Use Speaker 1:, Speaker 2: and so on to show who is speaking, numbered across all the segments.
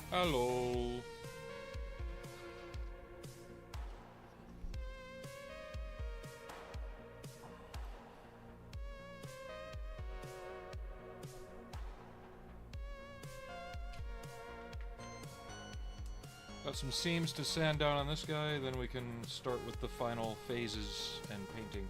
Speaker 1: Hello. Got some seams to sand down on this guy, then we can start with the final phases and painting.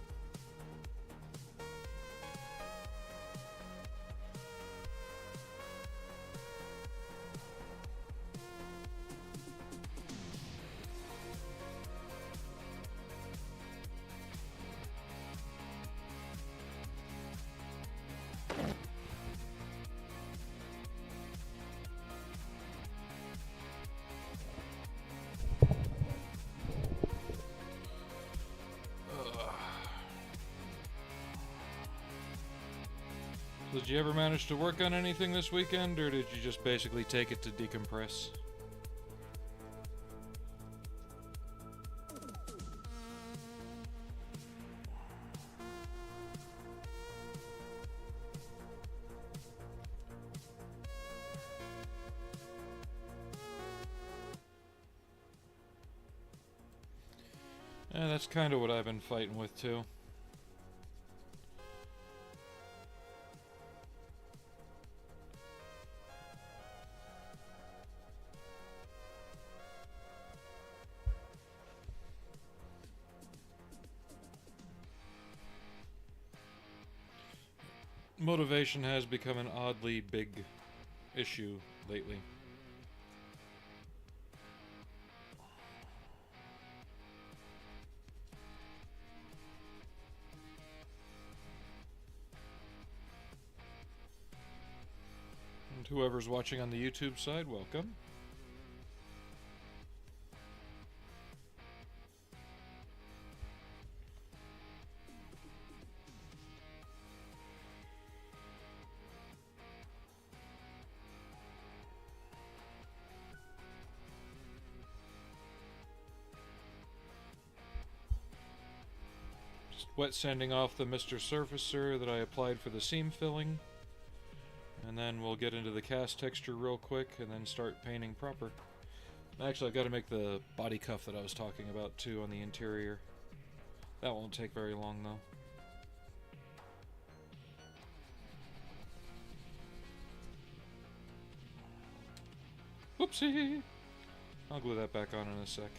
Speaker 1: Did you ever manage to work on anything this weekend, or did you just basically take it to decompress? Yeah, that's kind of what I've been fighting with, too. Motivation has become an oddly big issue lately. And whoever's watching on the YouTube side, welcome. Wet sanding off the Mr. Surfacer that I applied for the seam filling. And then we'll get into the cast texture real quick and then start painting proper. Actually, I've got to make the body cuff that I was talking about too on the interior. That won't take very long though. Whoopsie! I'll glue that back on in a sec.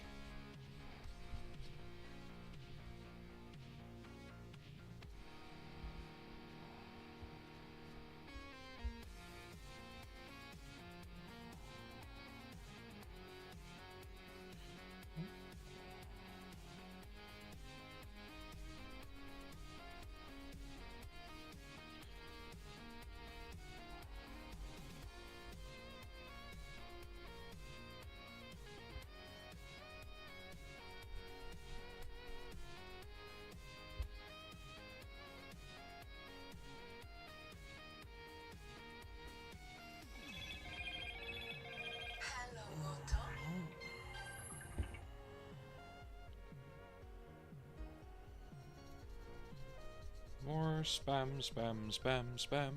Speaker 1: More spam, spam, spam, spam.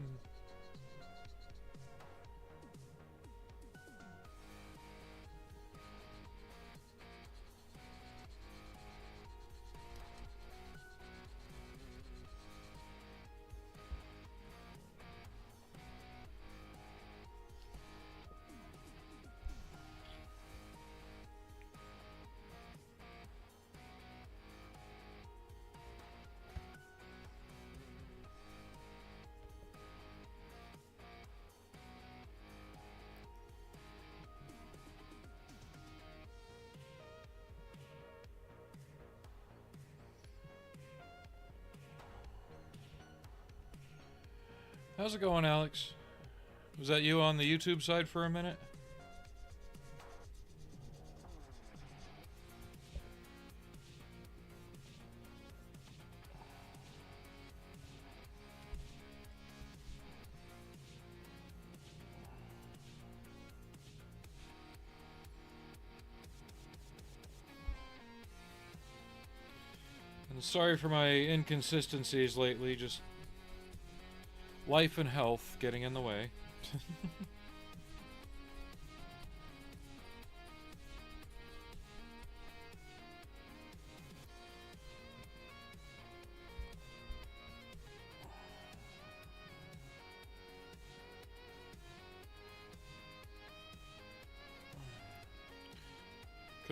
Speaker 1: How's it going, Alex? Was that you on the YouTube side for a minute? And sorry for my inconsistencies lately, just life and health getting in the way.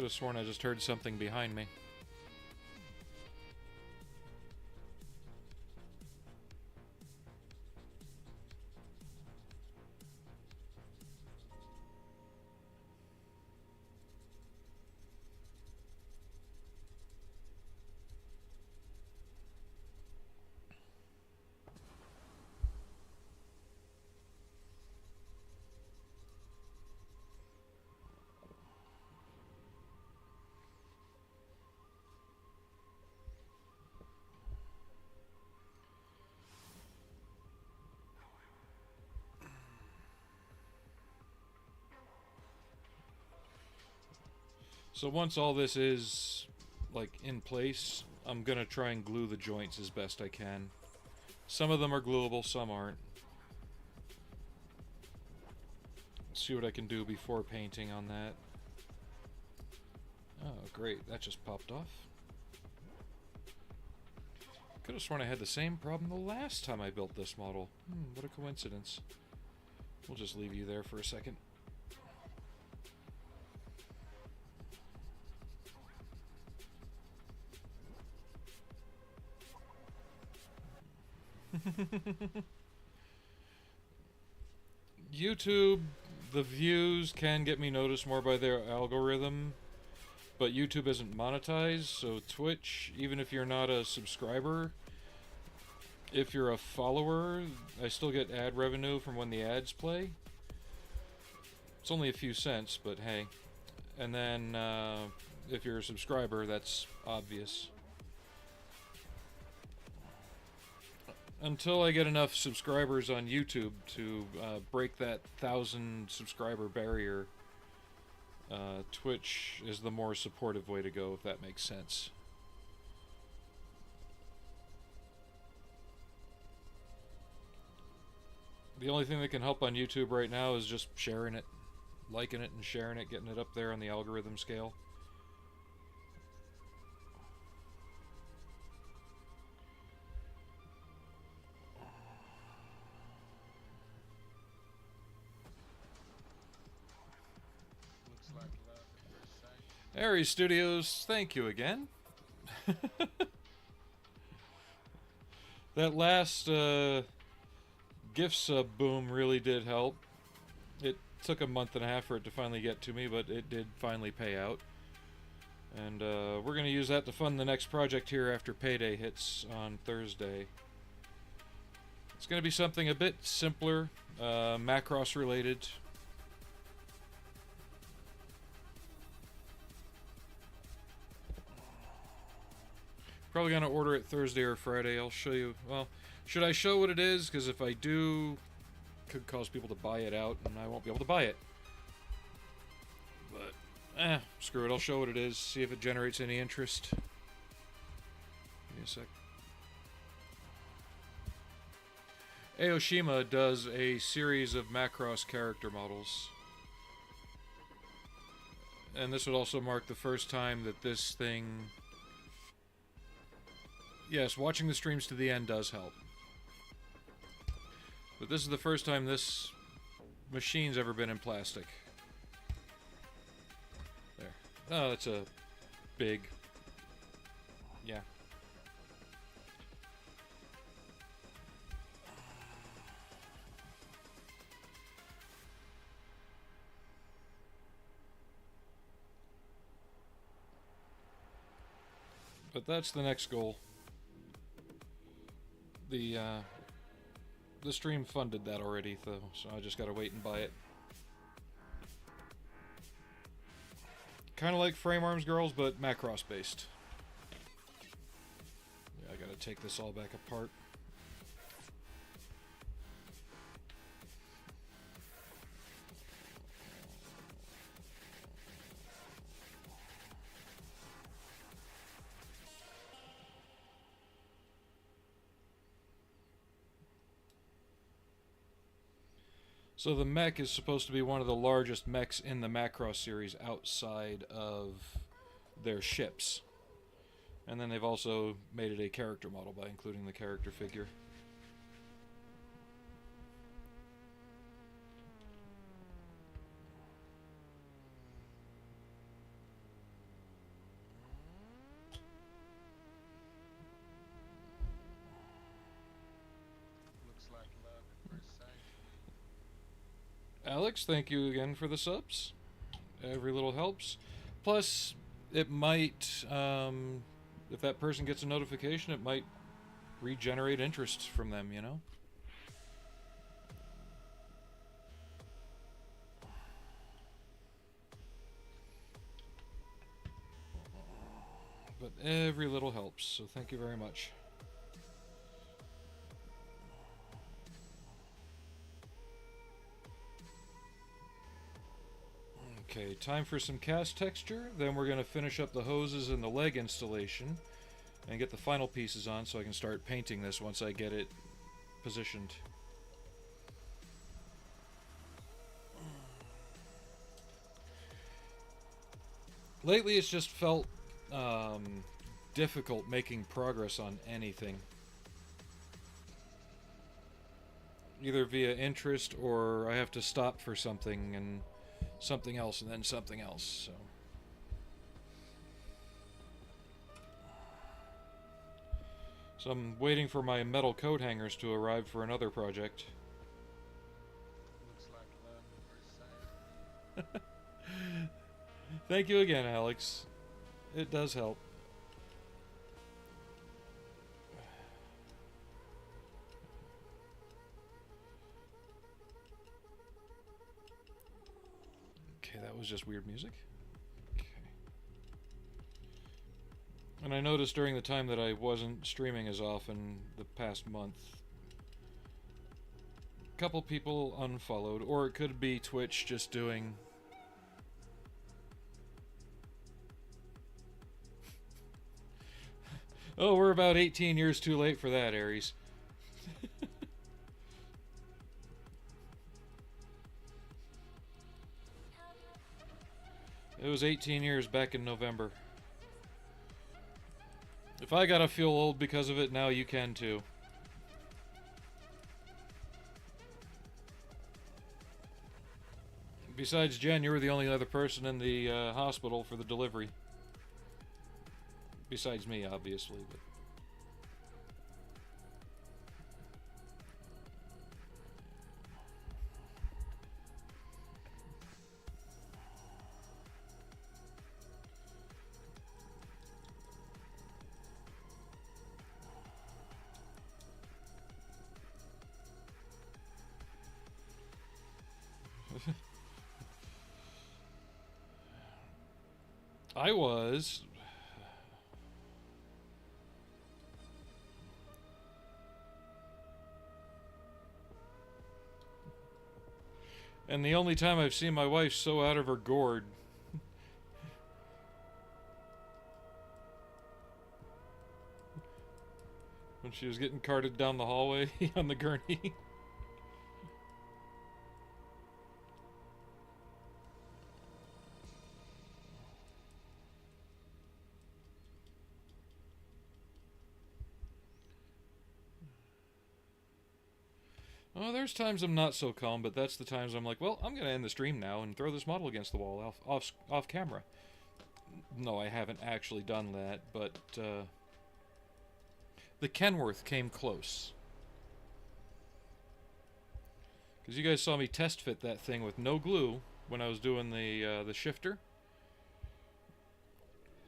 Speaker 1: Could have sworn I just heard something behind me. So once all this is, like, in place, I'm gonna try and glue the joints as best I can. Some of them are gluable, some aren't. See what I can do before painting on that. Oh, great, that just popped off. Could have sworn I had the same problem the last time I built this model. What a coincidence. We'll just leave you there for a second. YouTube, the views can get me noticed more by their algorithm, but YouTube isn't monetized, so Twitch, even if you're not a subscriber, if you're a follower, I still get ad revenue from when the ads play. It's only a few cents, but hey. And then, if you're a subscriber, that's obvious. Until I get enough subscribers on YouTube to break that 1,000 subscriber barrier, Twitch is the more supportive way to go, if that makes sense. The only thing that can help on YouTube right now is just sharing it, liking it and sharing it, getting it up there on the algorithm scale. Aries Studios, thank you again. That last gift sub boom really did help. It took a month and a half for it to finally get to me, but it did finally pay out. And we're going to use that to fund the next project here after payday hits on Thursday. It's going to be something a bit simpler, Macross related. Probably going to order it Thursday or Friday. I'll show you. Well, should I show what it is? Because if I do, it could cause people to buy it out, and I won't be able to buy it. But, screw it. I'll show what it is. See if it generates any interest. Give me a sec. Aoshima does a series of Macross character models. And this would also mark the first time that this thing... Yes, watching the streams to the end does help. But this is the first time this machine's ever been in plastic. There. Oh, that's a big... Yeah. But that's the next goal. The stream funded that already, though, so I just gotta wait and buy it. Kind of like Frame Arms Girls, but Macross based. Yeah, I gotta take this all back apart. So the Ma.K is supposed to be one of the largest mechs in the Macross series outside of their ships. And then they've also made it a character model by including the character figure. Alex, thank you again for the subs. Every little helps. Plus, it might, if that person gets a notification, it might regenerate interest from them, you know? But every little helps, so thank you very much. Okay, time for some cast texture. Then we're going to finish up the hoses and the leg installation and get the final pieces on so I can start painting this once I get it positioned. Lately it's just felt difficult making progress on anything. Either via interest or I have to stop for something and something else and then something else, so. So I'm waiting for my metal coat hangers to arrive for another project.
Speaker 2: Looks like love at first sight.
Speaker 1: Thank you again, Alex. It does help. Okay, that was just weird music. Okay. And I noticed during the time that I wasn't streaming as often the past month, a couple people unfollowed, or it could be Twitch just doing... Oh, we're about 18 years too late for that, Aries. It was 18 years back in November. If I gotta feel old because of it, now you can too. Besides Jen, you were the only other person in the hospital for the delivery. Besides me, obviously, but... I was... And the only time I've seen my wife so out of her gourd. When she was getting carted down the hallway on the gurney. Oh, there's times I'm not so calm, but that's the times I'm like, well, I'm gonna end the stream now and throw this model against the wall off camera. No, I haven't actually done that, but the Kenworth came close. Because you guys saw me test fit that thing with no glue when I was doing the shifter.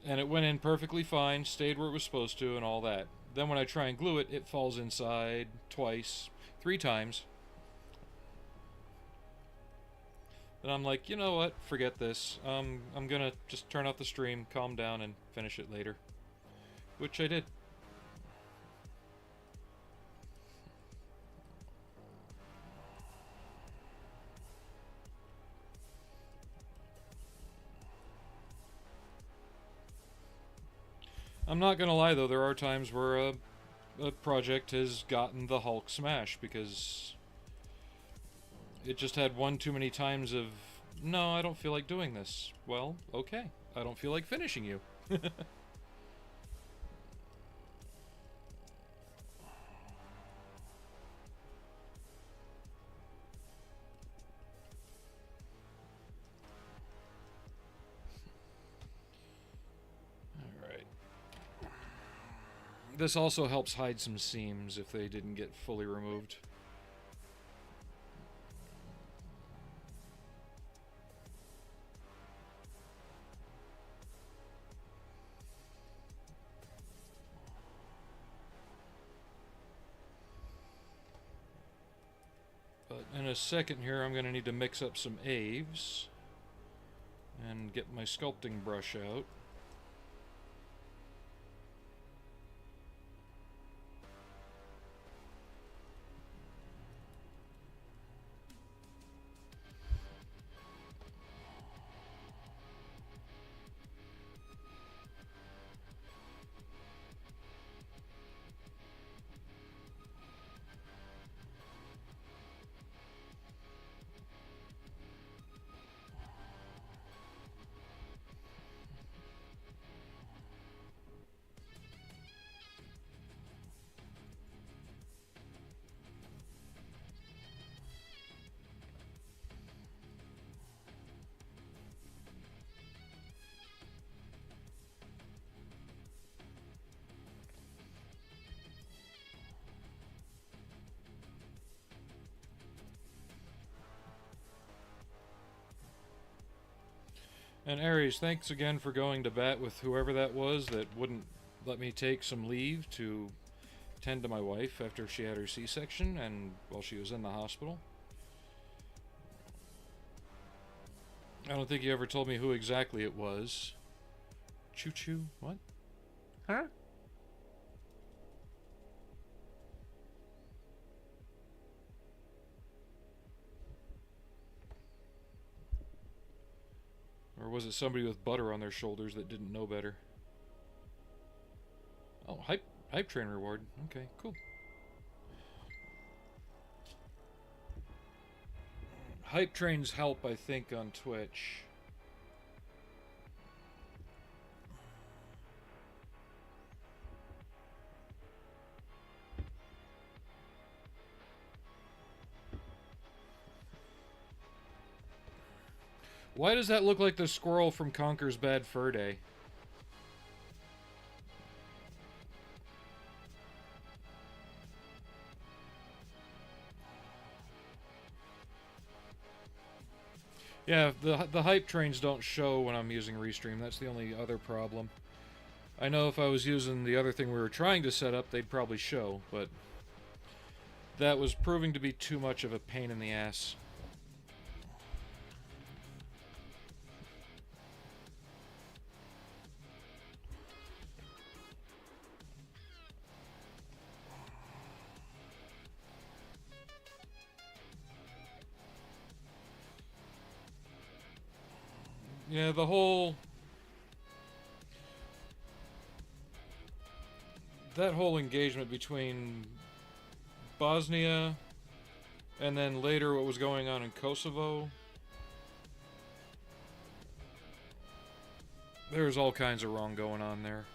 Speaker 1: And it went in perfectly fine, stayed where it was supposed to, and all that. Then when I try and glue it, it falls inside twice, 3 times. And I'm like, you know what? Forget this. I'm gonna just turn off the stream, calm down, and finish it later. Which I did. I'm not gonna lie though, there are times where a project has gotten the Hulk smash because it just had one too many times of, no, I don't feel like doing this. Well, okay. I don't feel like finishing you. This also helps hide some seams if they didn't get fully removed. a second here, I'm going to need to mix up some Aves and get my sculpting brush out. And Aries, thanks again for going to bat with whoever that was that wouldn't let me take some leave to tend to my wife after she had her C-section and while she was in the hospital. I don't think you ever told me who exactly it was. Choo-choo? What?
Speaker 2: Huh?
Speaker 1: Or was it somebody with butter on their shoulders that didn't know better? Oh, hype train reward. Okay, cool. Hype trains help, I think, on Twitch. Why does that look like the squirrel from Conker's Bad Fur Day? Yeah, the hype trains don't show when I'm using Restream. That's the only other problem. I know if I was using the other thing we were trying to set up, they'd probably show, but that was proving to be too much of a pain in the ass. Yeah, the whole... that whole engagement between Bosnia and then later what was going on in Kosovo, there's all kinds of wrong going on there.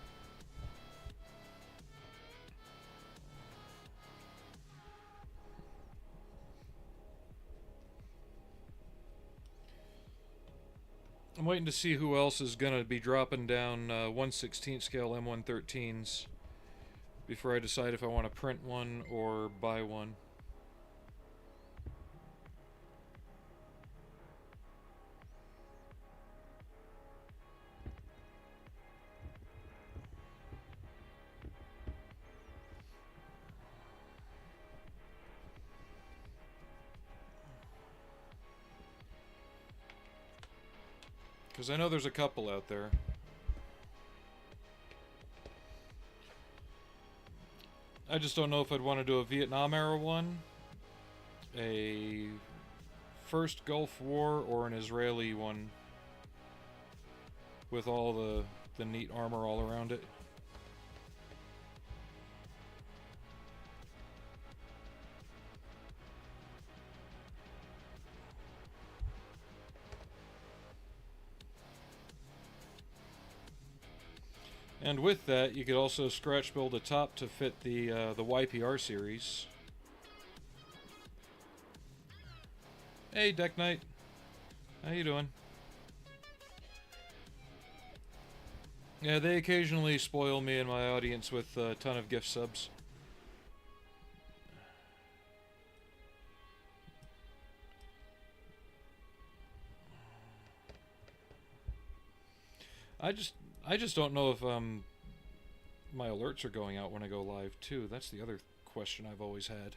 Speaker 1: I'm waiting to see who else is going to be dropping down 1/16 scale M113s before I decide if I want to print one or buy one. Because I know there's a couple out there. I just don't know if I'd want to do a Vietnam era one, a first Gulf War, or an Israeli one with all the neat armor all around it. And with that, you could also scratch build a top to fit the YPR series. Hey, Deck Knight. How you doing? Yeah, they occasionally spoil me and my audience with a ton of gift subs. I just don't know if my alerts are going out when I go live too. That's the other question I've always had.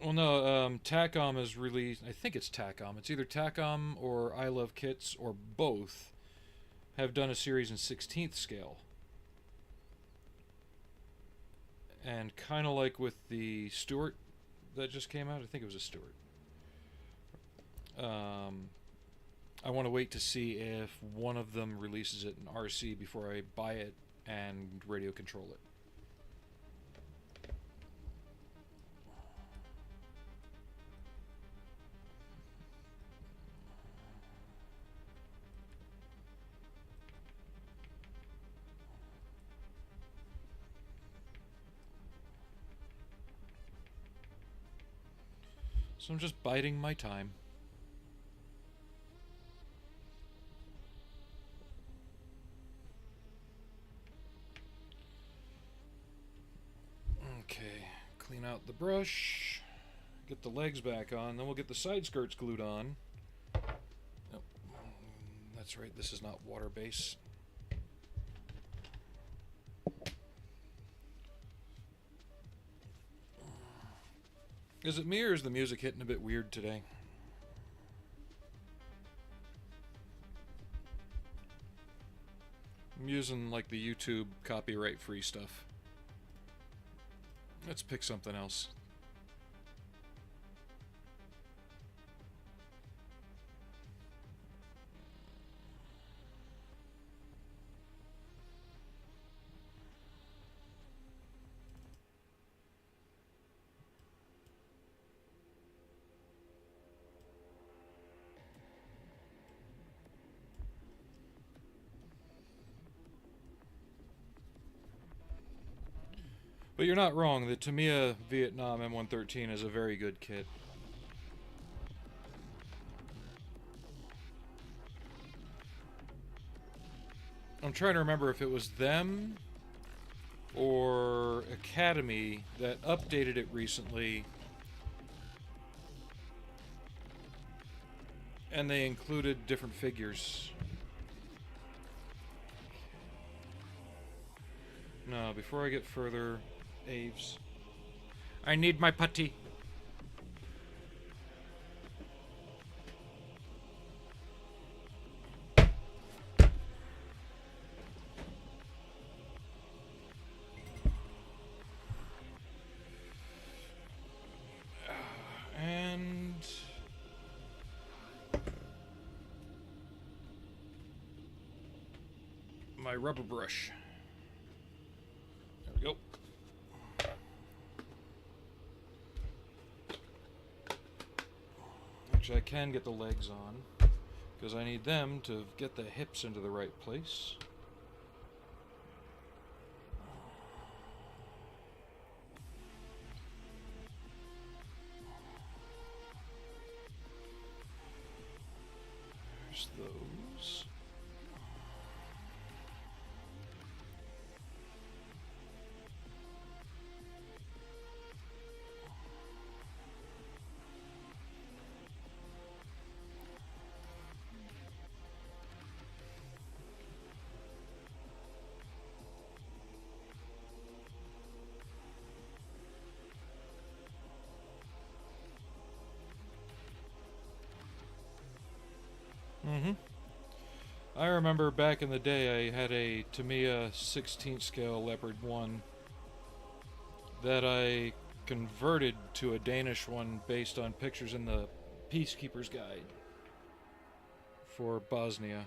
Speaker 1: Well, no, TACOM is released. I think it's TACOM. It's either TACOM or I Love Kits or both have done a series in 16th scale. And kind of like with the Stewart that just came out, I think it was a Stewart. I want to wait to see if one of them releases it in RC before I buy it and radio control it. So I'm just biding my time. Okay, clean out the brush, get the legs back on, then we'll get the side skirts glued on. Nope. That's right, this is not water base. Is it me or is the music hitting a bit weird today? I'm using like the YouTube copyright free stuff. Let's pick something else. But you're not wrong, the Tamiya Vietnam M113 is a very good kit. I'm trying to remember if it was them or Academy that updated it recently. And they included different figures. No, before I get further, Aves. I need my putty. And my rubber brush. There we go. Actually, I can get the legs on because I need them to get the hips into the right place. There's those. I remember back in the day I had a Tamiya 16th scale Leopard 1 that I converted to a Danish one based on pictures in the Peacekeeper's Guide for Bosnia.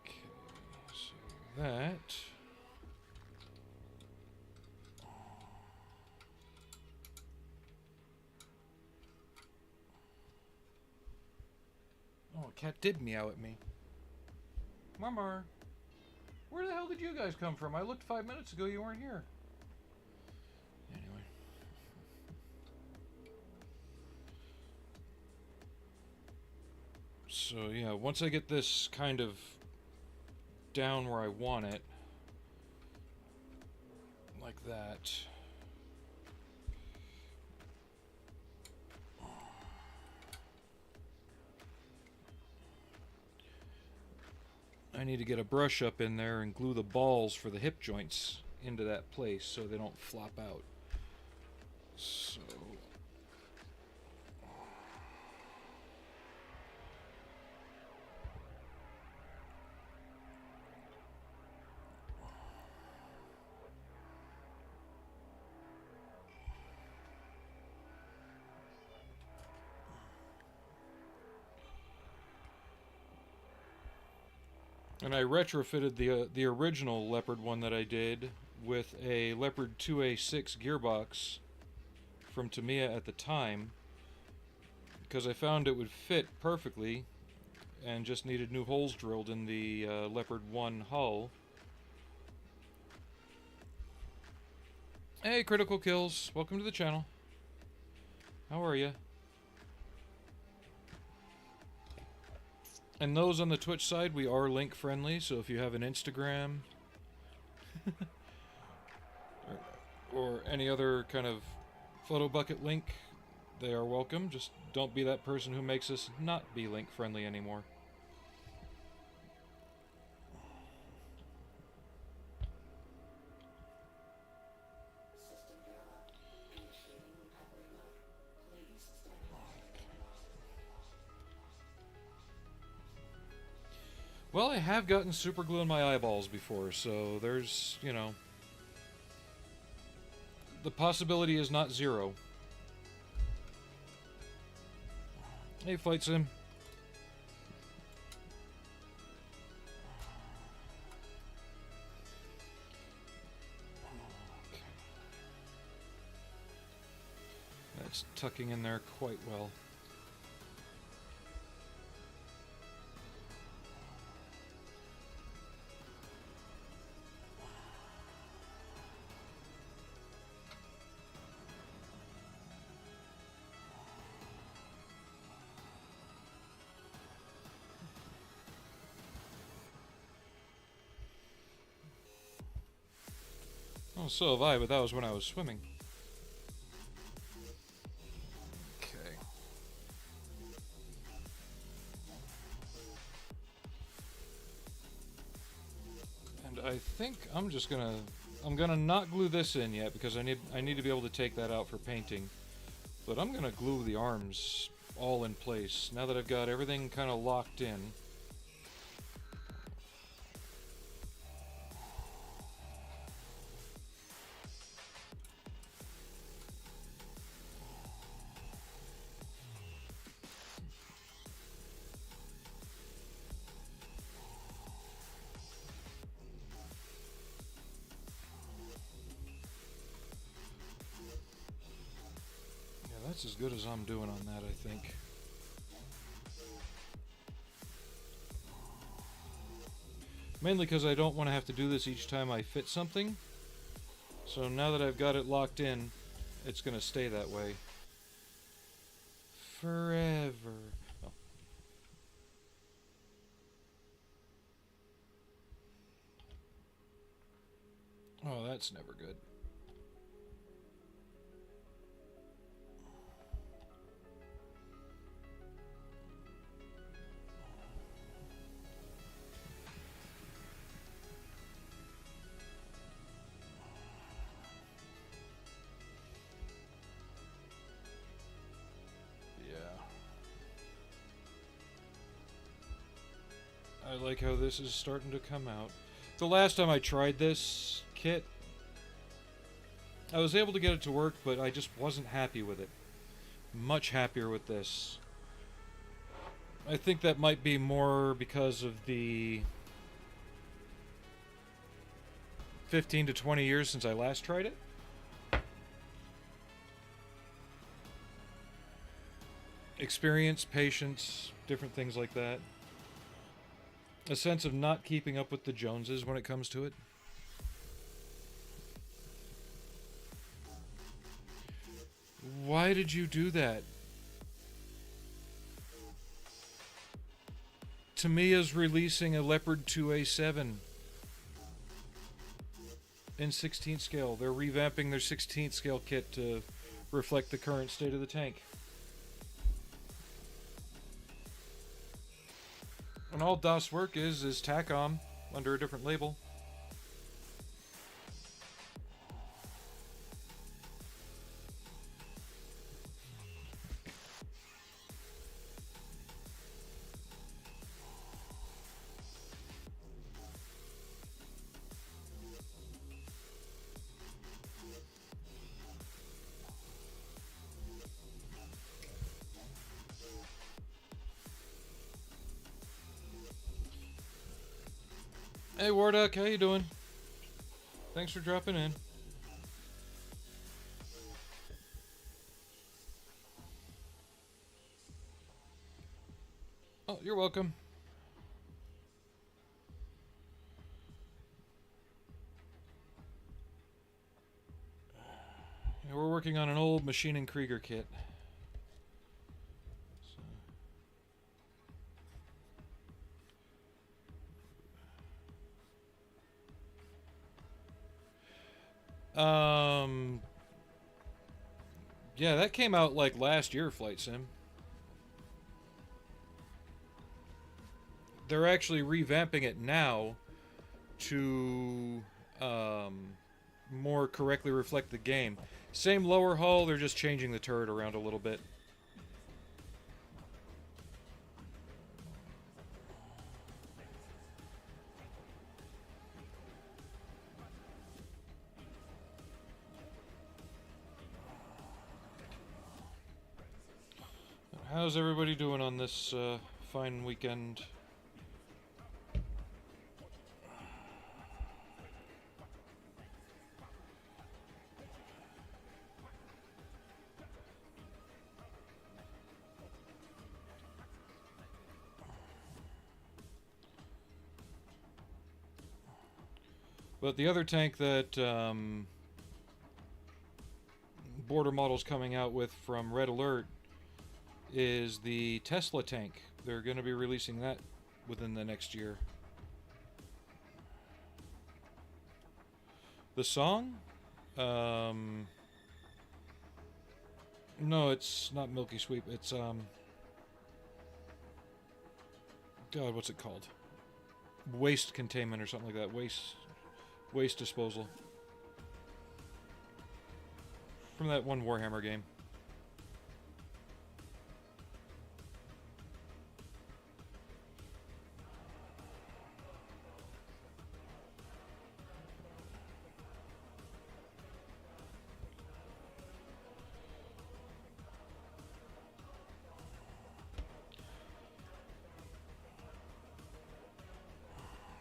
Speaker 1: Okay, so that... Oh, a cat did meow at me. Mama, where the hell did you guys come from? I looked 5 minutes ago, you weren't here. Anyway. So, yeah, once I get this kind of down where I want it, like that... I need to get a brush up in there and glue the balls for the hip joints into that place so they don't flop out. So... And I retrofitted the original Leopard one that I did with a Leopard 2A6 gearbox from Tamiya at the time, because I found it would fit perfectly and just needed new holes drilled in the Leopard 1 hull. Hey, Critical Kills, welcome to the channel. How are you? And those on the Twitch side, we are link friendly, so if you have an Instagram or any other kind of photo bucket link, they are welcome. Just don't be that person who makes us not be link friendly anymore. Well, I have gotten super glue in my eyeballs before, so there's, you know, the possibility is not zero. Hey, Flight Sim. Okay. That's tucking in there quite well. Oh, so have I, but that was when I was swimming. Okay. And I think I'm gonna not glue this in yet because I need to be able to take that out for painting. But I'm gonna glue the arms all in place now that I've got everything kind of locked in. That's as good as I'm doing on that, I think. Mainly because I don't want to have to do this each time I fit something. So now that I've got it locked in, it's going to stay that way. Forever. Oh. Oh, that's never good. I like how this is starting to come out. The last time I tried this kit, I was able to get it to work, but I just wasn't happy with it. Much happier with this. I think that might be more because of the 15 to 20 years since I last tried it. Experience, patience, different things like that. A sense of not keeping up with the Joneses when it comes to it. Why did you do that? Tamiya's releasing a Leopard 2A7 in 16th scale. They're revamping their 16th scale kit to reflect the current state of the tank. And all Das Work is TACOM under a different label. Hey Warduck, how you doing? Thanks for dropping in. Oh, you're welcome. Yeah, we're working on an old Machine and Krieger kit. Yeah, that came out like last year, Flight Sim. They're actually revamping it now to more correctly reflect the game. Same lower hull, they're just changing the turret around a little bit. How's everybody doing on this fine weekend? But the other tank that Border Model's coming out with from Red Alert is the Tesla tank. They're going to be releasing that within the next year. The song? No, it's not Milky Sweep. It's, God, what's it called? Waste containment or something like that. Waste disposal. From that one Warhammer game.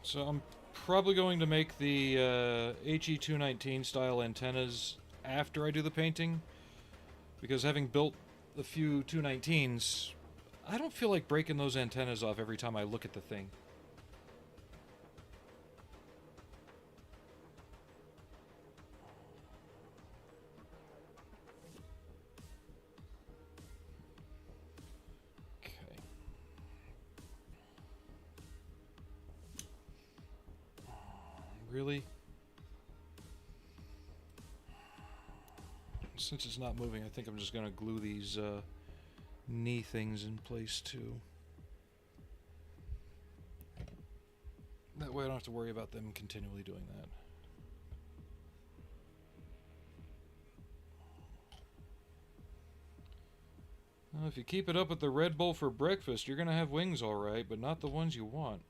Speaker 1: So I'm probably going to make the HE219 style antennas after I do the painting, because having built a few 219s, I don't feel like breaking those antennas off every time I look at the thing. Okay. Really? Since it's not moving, I think I'm just going to glue these knee things in place too. That way I don't have to worry about them continually doing that. Well, if you keep it up with the Red Bull for breakfast, you're going to have wings alright, but not the ones you want.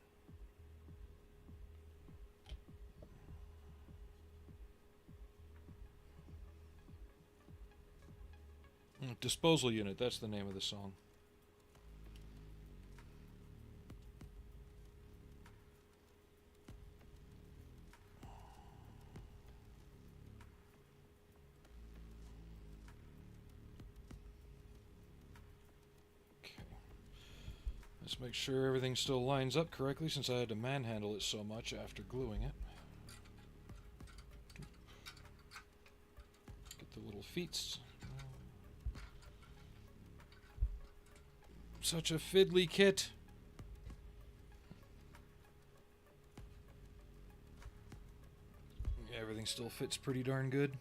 Speaker 1: Disposal Unit, that's the name of the song. Okay. Let's make sure everything still lines up correctly, since I had to manhandle it so much after gluing it. Get the little feet. Such a fiddly kit. Yeah, everything still fits pretty darn good.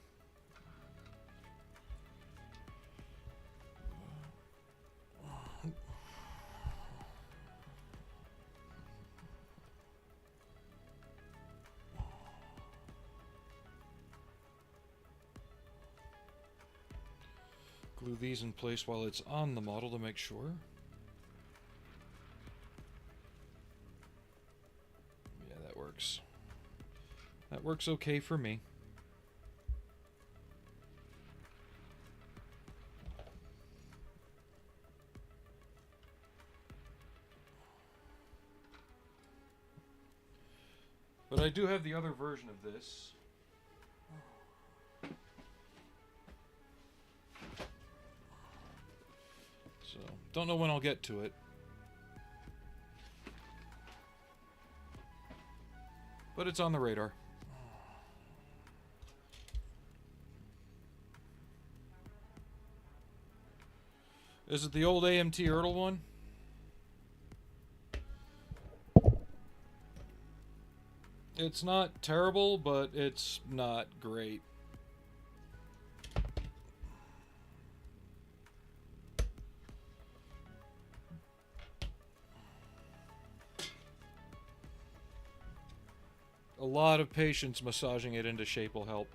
Speaker 1: Glue these in place while it's on the model to make sure. Yeah, that works. That works okay for me. But I do have the other version of this. So, don't know when I'll get to it. But it's on the radar. Is it the old AMT Ertl one? It's not terrible, but it's not great. A lot of patience massaging it into shape will help.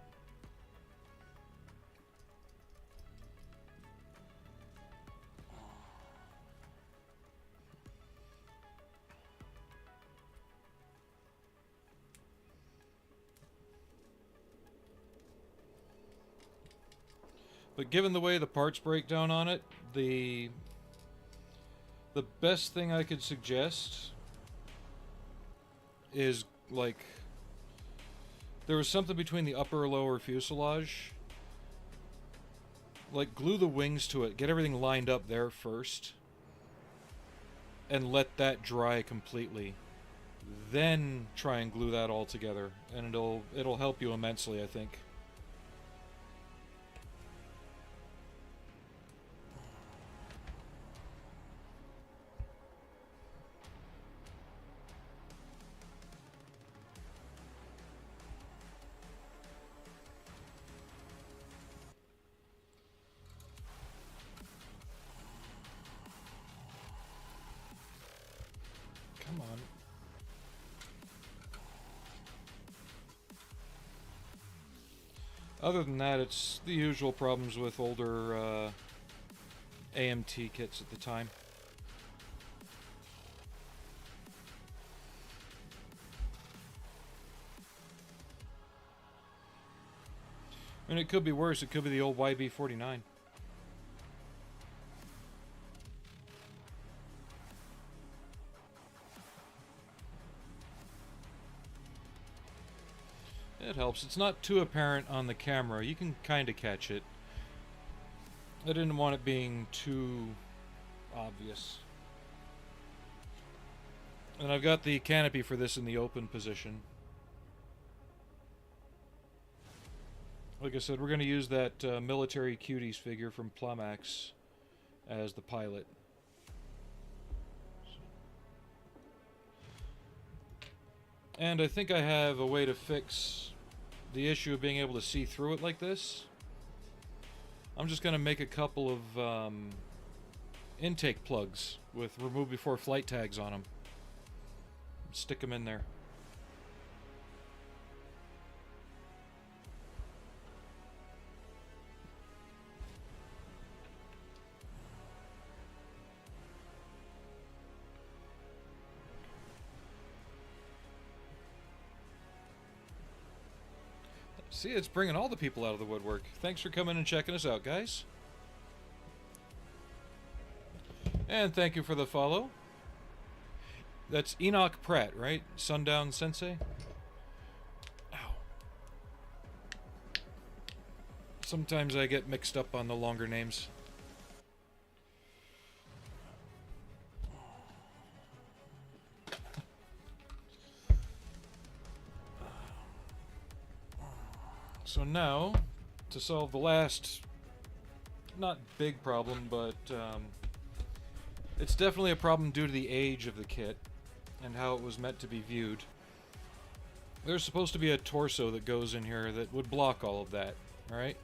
Speaker 1: But given the way the parts break down on it, the best thing I could suggest is, like, there was something between the upper or lower fuselage. Like, glue the wings to it, get everything lined up there first, and let that dry completely. Then try and glue that all together, and it'll help you immensely, I think. Come on. Other than that, it's the usual problems with older AMT kits at the time. And it could be worse. It could be the old YB49. It helps. It's not too apparent on the camera. You can kind of catch it. I didn't want it being too obvious. And I've got the canopy for this in the open position. Like I said, we're going to use that military cuties figure from Plummax as the pilot. And I think I have a way to fix the issue of being able to see through it like this. I'm just going to make a couple of intake plugs with remove before flight tags on them. Stick them in there. See, it's bringing all the people out of the woodwork. Thanks for coming and checking us out, guys. And thank you for the follow. That's Enoch Pratt, right? Sundown Sensei? Ow. Sometimes I get mixed up on the longer names. So now, to solve the last, not big problem, but it's definitely a problem due to the age of the kit and how it was meant to be viewed. There's supposed to be a torso that goes in here that would block all of that, alright?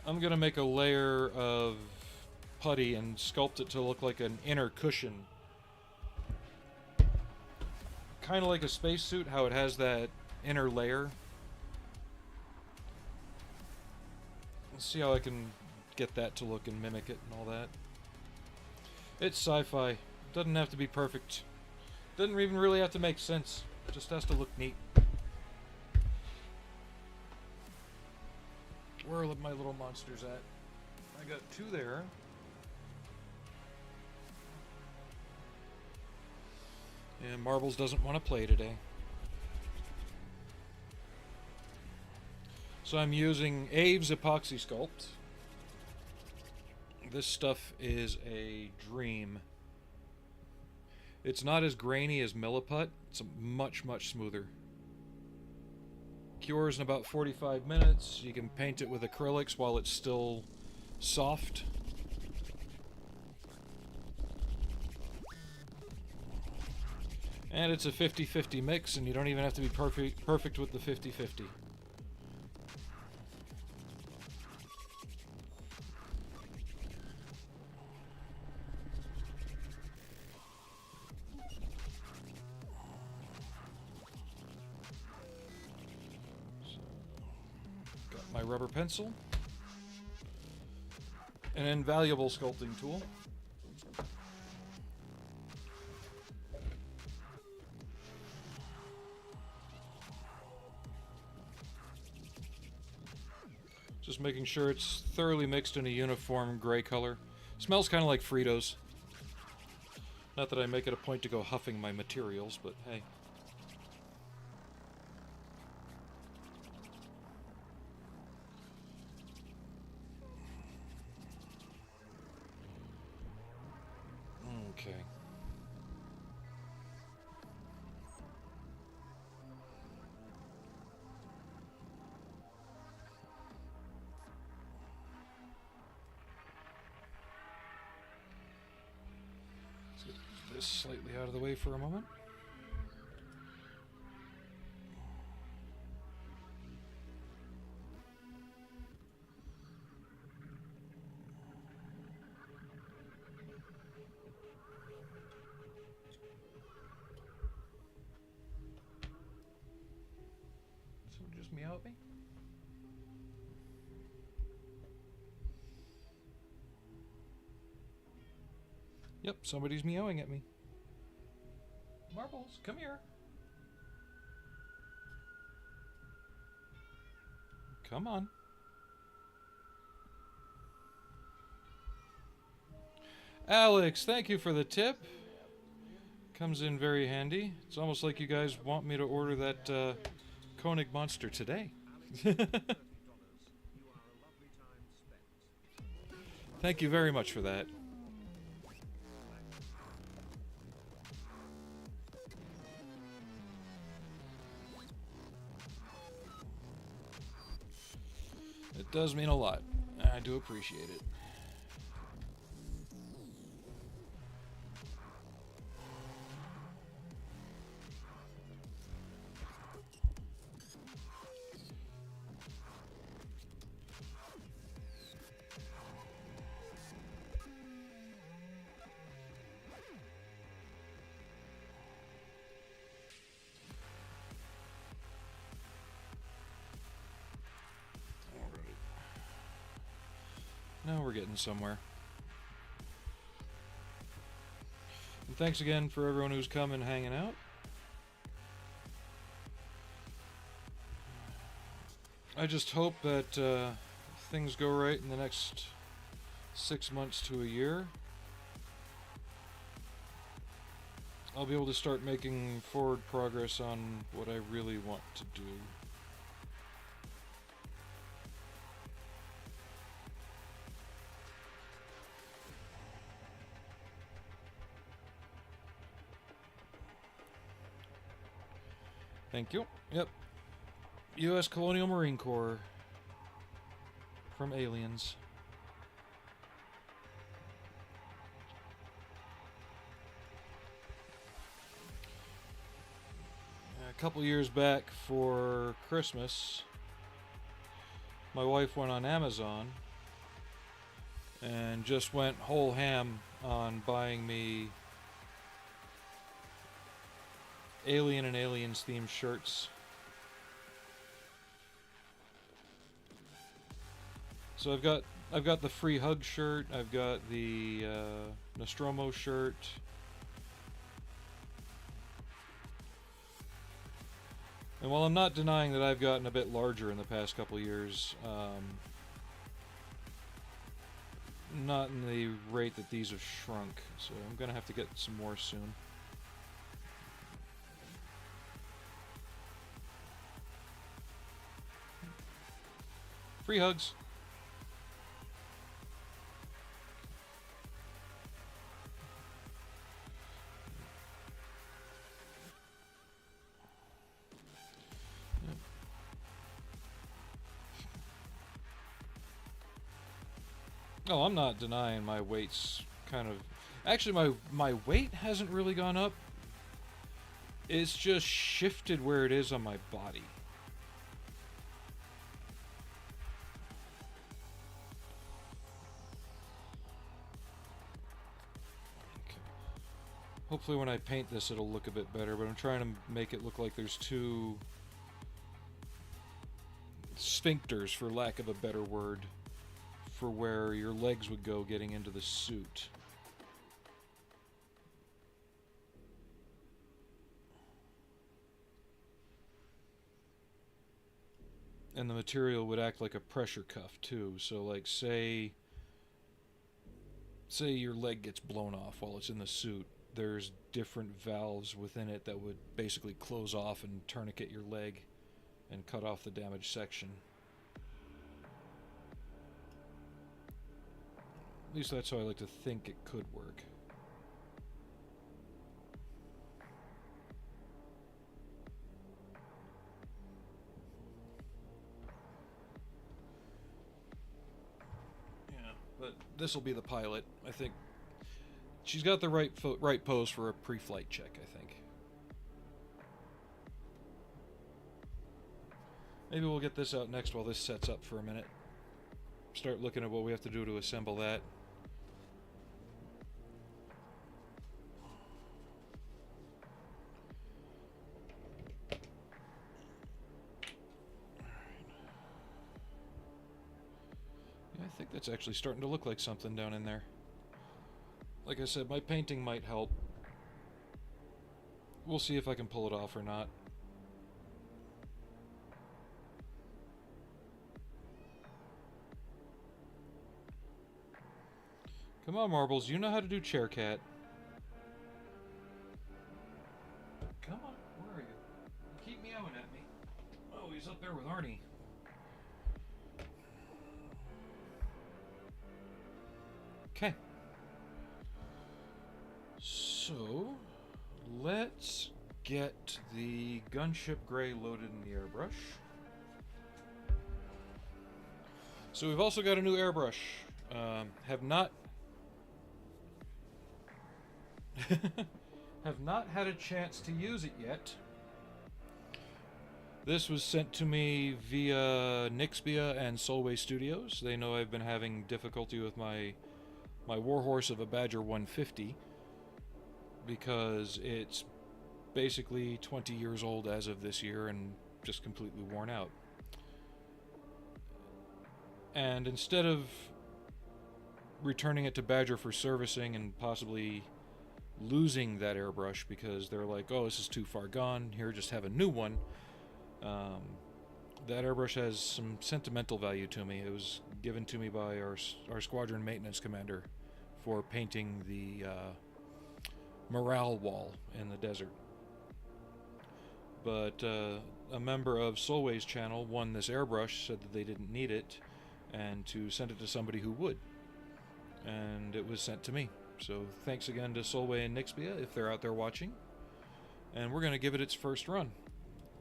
Speaker 1: I'm going to make a layer of putty and sculpt it to look like an inner cushion. Kind of like a spacesuit, how it has that inner layer. See how I can get that to look and mimic it and all that. It's sci-fi. Doesn't have to be perfect. Doesn't even really have to make sense. It just has to look neat. Where are my little monsters at? I got two there. And Marbles doesn't want to play today. So I'm using Abe's Epoxy Sculpt. This stuff is a dream. It's not as grainy as Milliput. It's much, much smoother. Cures in about 45 minutes. You can paint it with acrylics while it's still soft. And it's a 50-50 mix, and you don't even have to be perfect with the 50-50. Got my rubber pencil. An invaluable sculpting tool. Just making sure it's thoroughly mixed in a uniform gray color. Smells kind of like Fritos. Not that I make it a point to go huffing my materials, but hey. Okay. This slightly out of the way for a moment. Someone just meow at me? Yep, somebody's meowing at me. Marbles, come here. Come on. Alex, thank you for the tip. Comes in very handy. It's almost like you guys want me to order that Koenig monster today. Thank you very much for that. It does mean a lot. I do appreciate it. Now we're getting somewhere. And thanks again for everyone who's come and hanging out. I just hope that things go right in the next 6 months to a year. I'll be able to start making forward progress on what I really want to do. Thank you. Yep. U.S. Colonial Marine Corps. From Aliens. A couple years back for Christmas, my wife went on Amazon and just went whole ham on buying me Alien and Aliens themed shirts. So I've got the free hug shirt, I've got the Nostromo shirt. And while I'm not denying that I've gotten a bit larger in the past couple years, not in the rate that these have shrunk, so I'm gonna have to get some more soon. Free hugs. Oh, I'm not denying my weight's kind of... Actually, my weight hasn't really gone up. It's just shifted where it is on my body. Okay. Hopefully when I paint this it'll look a bit better, but I'm trying to make it look like there's two sphincters, for lack of a better word, for where your legs would go getting into the suit. And the material would act like a pressure cuff too. So like say your leg gets blown off while it's in the suit, there's different valves within it that would basically close off and tourniquet your leg and cut off the damaged section. At least that's how I like to think it could work. But this will be the pilot. I think she's got the right pose for a pre-flight check, I think. Maybe we'll get this out next while this sets up for a minute. Start looking at what we have to do to assemble that. I think that's actually starting to look like something down in there. Like I said, my painting might help. We'll see if I can pull it off or not. Come on, Marbles, you know how to do chair cat. Come on, where are you? Keep meowing at me. Oh, he's up there with Arnie. Okay. So, let's get the gunship gray loaded in the airbrush. So we've also got a new airbrush. Have not had a chance to use it yet. This was sent to me via Nixbia and Solway Studios. They know I've been having difficulty with my warhorse of a Badger 150 because it's basically 20 years old as of this year and just completely worn out. And instead of returning it to Badger for servicing and possibly losing that airbrush because they're like, oh, this is too far gone, here, just have a new one, that airbrush has some sentimental value to me. It was given to me by our squadron maintenance commander for painting the morale wall in the desert. But a member of Solway's channel won this airbrush, said that they didn't need it, and to send it to somebody who would. And it was sent to me. So thanks again to Solway and Nixbia if they're out there watching. And we're going to give it its first run.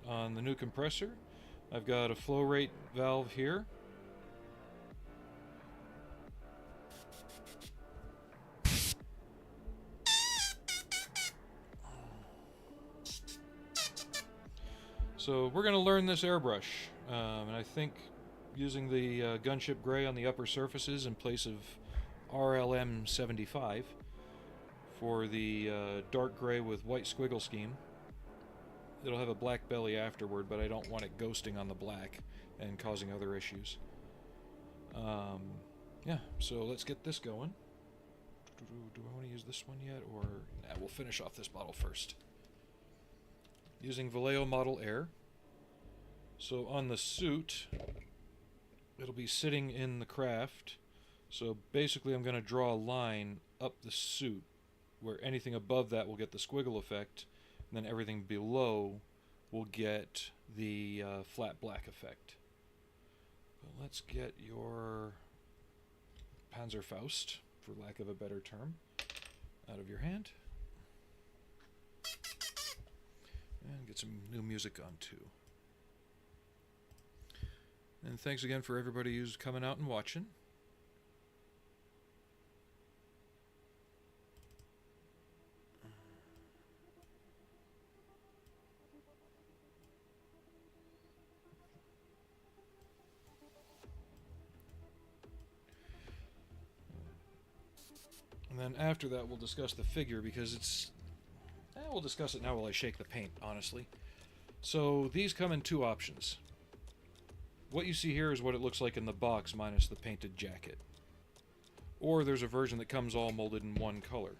Speaker 1: On the new compressor, I've got a flow rate valve here. So we're going to learn this airbrush, and I think using the gunship gray on the upper surfaces in place of RLM 75 for the dark gray with white squiggle scheme. It'll have a black belly afterward, but I don't want it ghosting on the black and causing other issues. Yeah, so let's get this going. Do I want to use this one yet, or nah, we'll finish off this bottle first. Using Vallejo Model Air. So on the suit, it'll be sitting in the craft. So basically I'm going to draw a line up the suit where anything above that will get the squiggle effect, and then everything below will get the flat black effect. But let's get your Panzerfaust, for lack of a better term, out of your hand. And get some new music on too. And thanks again for everybody who's coming out and watching. And then after that we'll discuss the figure, because it's... we'll discuss it now while I shake the paint, honestly. So these come in two options. What you see here is what it looks like in the box minus the painted jacket. Or there's a version that comes all molded in one color.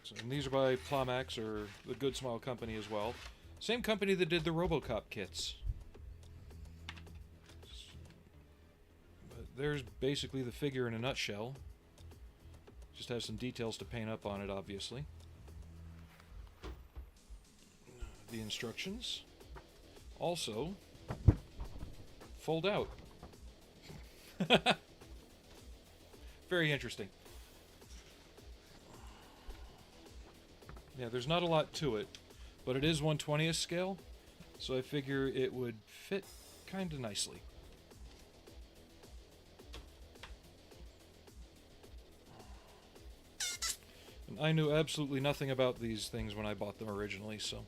Speaker 1: So, and these are by Plamax, or the Good Smile Company as well. Same company that did the RoboCop kits. But there's basically the figure in a nutshell. Just has some details to paint up on it, obviously. The instructions also fold out. Very interesting. Yeah, there's not a lot to it, but it is 1/20th scale, so I figure it would fit kind of nicely. And I knew absolutely nothing about these things when I bought them originally, so...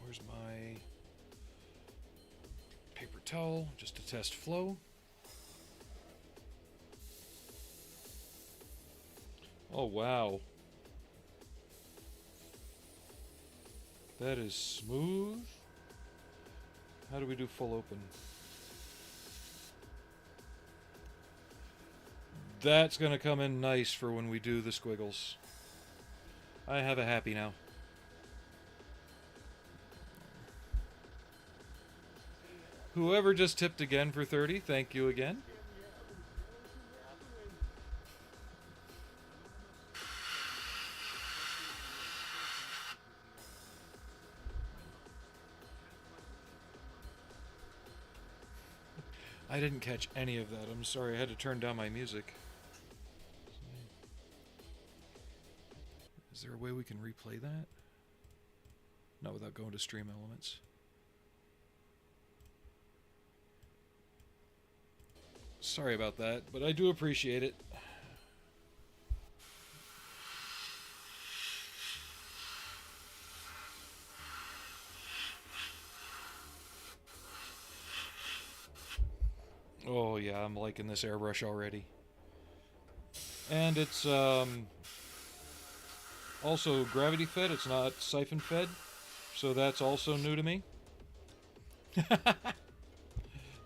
Speaker 1: Where's my paper towel, just to test flow. Oh, wow. That is smooth. How do we do full open? That's going to come in nice for when we do the squiggles. I have a happy now. Whoever just tipped again for 30, thank you again. I didn't catch any of that. I'm sorry, I had to turn down my music. Is there a way we can replay that? Not without going to Stream Elements. Sorry about that, but I do appreciate it. Oh yeah, I'm liking this airbrush already. And it's also gravity fed, it's not siphon fed, so that's also new to me.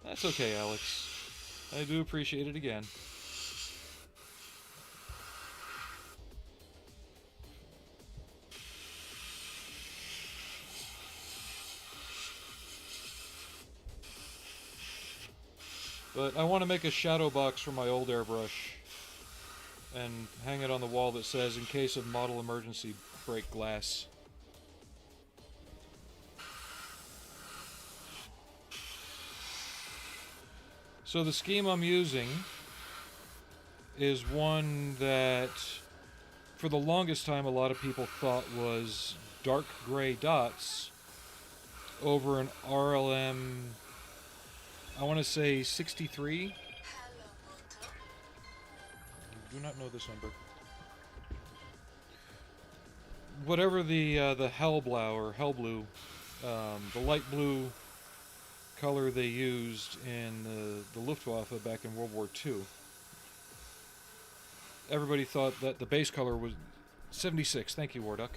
Speaker 1: That's okay, Alex. I do appreciate it again. But I want to make a shadow box for my old airbrush and hang it on the wall that says, in case of model emergency, break glass. So the scheme I'm using is one that, for the longest time, a lot of people thought was dark gray dots over an RLM, I want to say 63. I do not know this number. Whatever the Hellblau or Hellblue, the light blue color they used in the Luftwaffe back in World War II. Everybody thought that the base color was 76. Thank you, Warduck.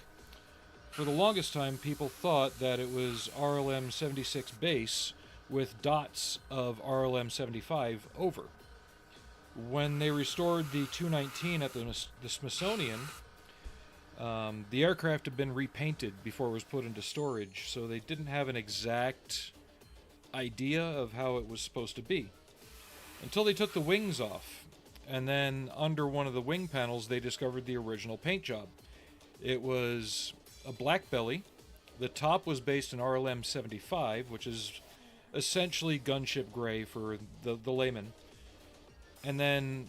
Speaker 1: For the longest time, people thought that it was RLM 76 base with dots of RLM 75 over. When they restored the 219 at the Smithsonian, The aircraft had been repainted before it was put into storage, so they didn't have an exact idea of how it was supposed to be. Until they took the wings off, and then under one of the wing panels they discovered the original paint job. It was a black belly. The top was based in RLM 75, which is essentially gunship gray for the layman. And then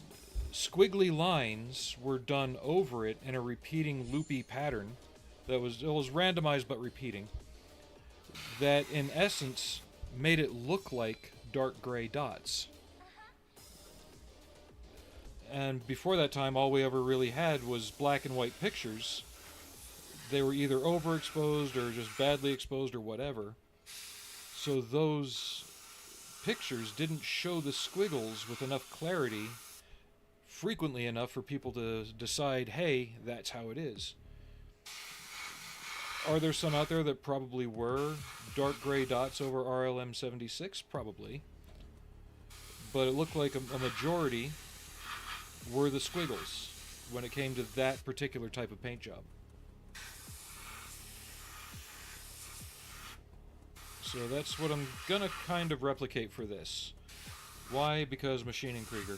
Speaker 1: squiggly lines were done over it in a repeating loopy pattern it was randomized but repeating, that in essence made it look like dark gray dots. And before that time, all we ever really had was black and white pictures. They were either overexposed or just badly exposed or whatever. So those pictures didn't show the squiggles with enough clarity frequently enough for people to decide, hey, that's how it is. Are there some out there that probably were dark gray dots over RLM 76? Probably. But it looked like a majority were the squiggles when it came to that particular type of paint job. So that's what I'm gonna kind of replicate for this. Why? Because machining Krieger.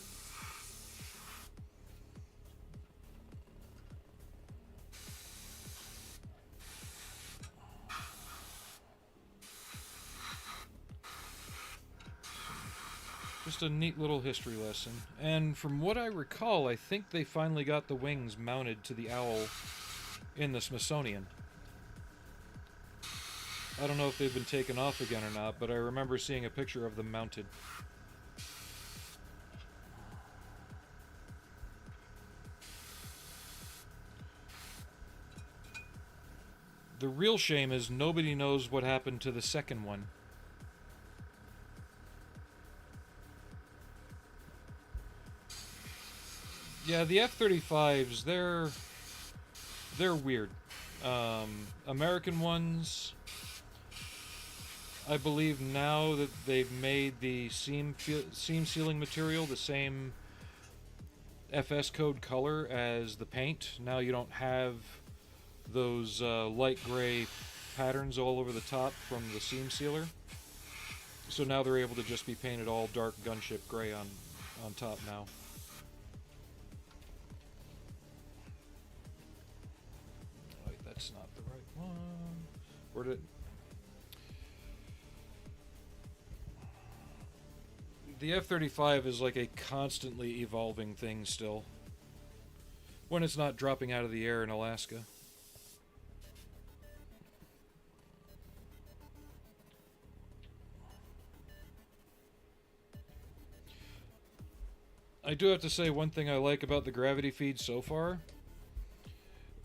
Speaker 1: Just a neat little history lesson. And from what I recall, I think they finally got the wings mounted to the owl in the Smithsonian. I don't know if they've been taken off again or not, but I remember seeing a picture of them mounted. The real shame is nobody knows what happened to the second one. Yeah, the F-35s, they're weird. American ones, I believe now that they've made the seam sealing material the same FS code color as the paint. Now you don't have those light gray patterns all over the top from the seam sealer. So now they're able to just be painted all dark gunship gray on top now. That's not the right one. Where did... The F-35 is like a constantly evolving thing still. When it's not dropping out of the air in Alaska. I do have to say, one thing I like about the gravity feed so far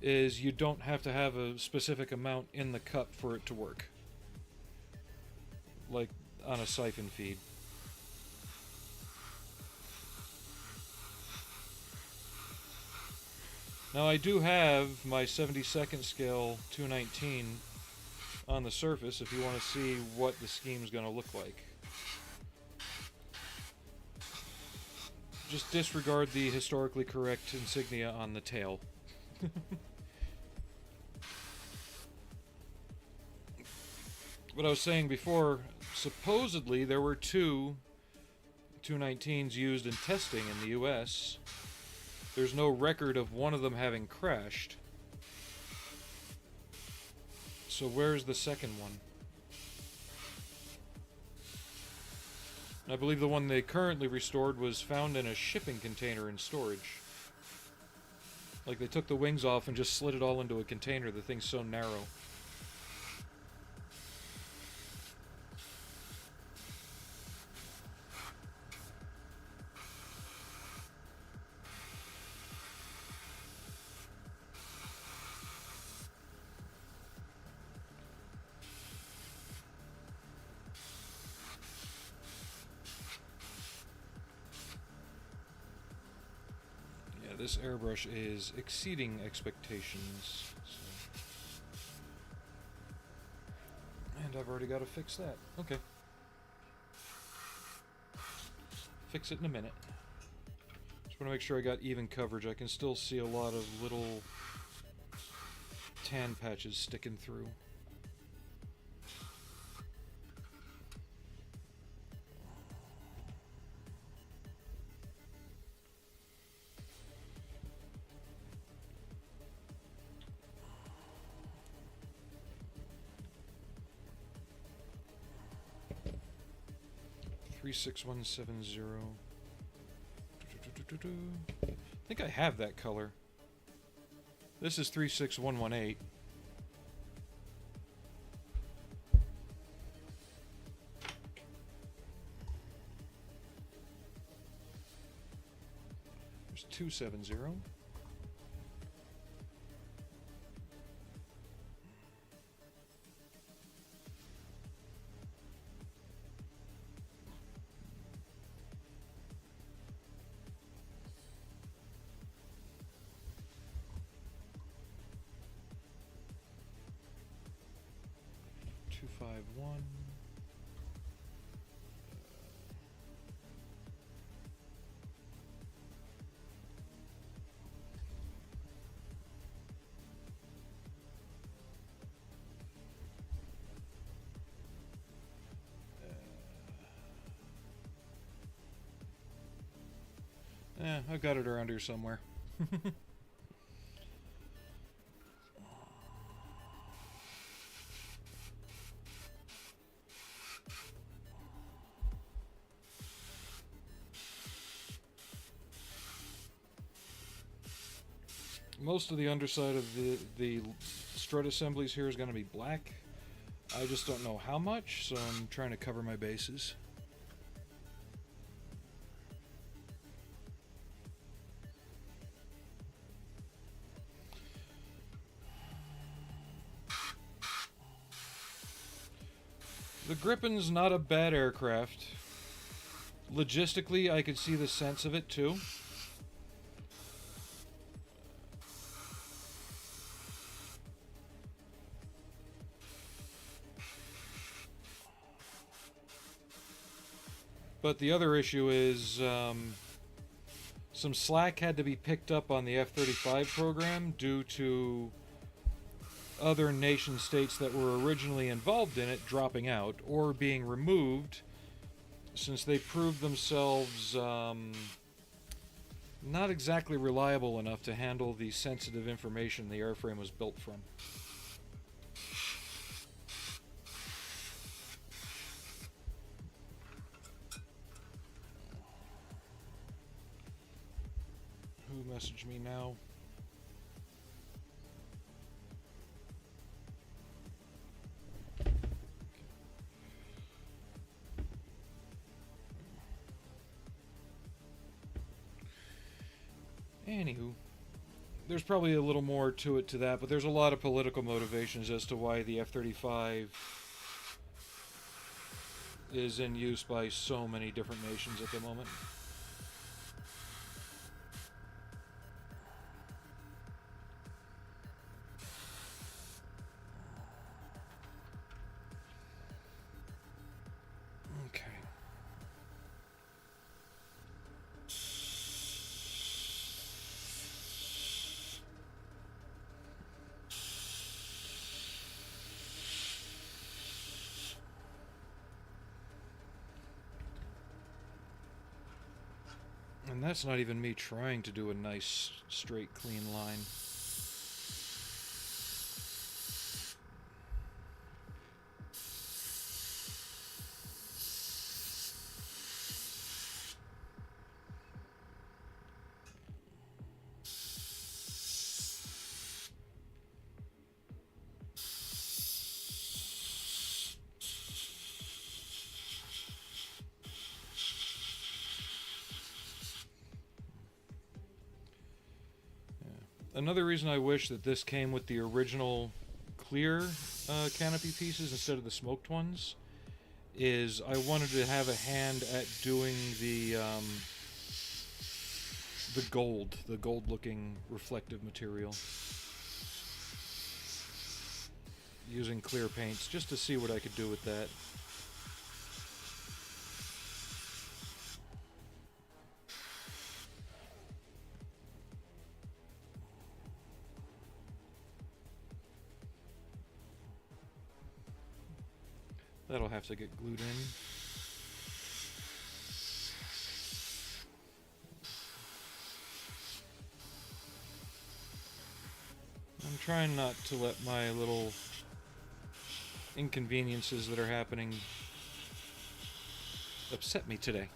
Speaker 1: is you don't have to have a specific amount in the cup for it to work. Like on a siphon feed. Now I do have my 72nd scale 219 on the surface if you want to see what the scheme's going to look like. Just disregard the historically correct insignia on the tail. What I was saying before, supposedly there were two 219s used in testing in the US. There's no record of one of them having crashed. So where's the second one? I believe the one they currently restored was found in a shipping container in storage. Like they took the wings off and just slid it all into a container. The thing's so narrow. This airbrush is exceeding expectations. So. And I've already got to fix that. Okay. Fix it in a minute. Just want to make sure I got even coverage. I can still see a lot of little tan patches sticking through. Three 6-1-7-0. I think I have that color. This is 36118. There's 270. One. I've got it around here somewhere. Most of the underside of the strut assemblies here is going to be black. I just don't know how much, so I'm trying to cover my bases. The Grippen's not a bad aircraft. Logistically, I could see the sense of it too. But the other issue is some slack had to be picked up on the F-35 program due to other nation states that were originally involved in it dropping out or being removed since they proved themselves not exactly reliable enough to handle the sensitive information the airframe was built from. Who messaged me now? Anywho, there's probably a little more to it to that, but there's a lot of political motivations as to why the F-35 is in use by so many different nations at the moment. And that's not even me trying to do a nice, straight, clean line. Another reason I wish that this came with the original clear canopy pieces instead of the smoked ones is I wanted to have a hand at doing the gold-looking reflective material using clear paints just to see what I could do with that. That'll have to get glued in. I'm trying not to let my little inconveniences that are happening upset me today.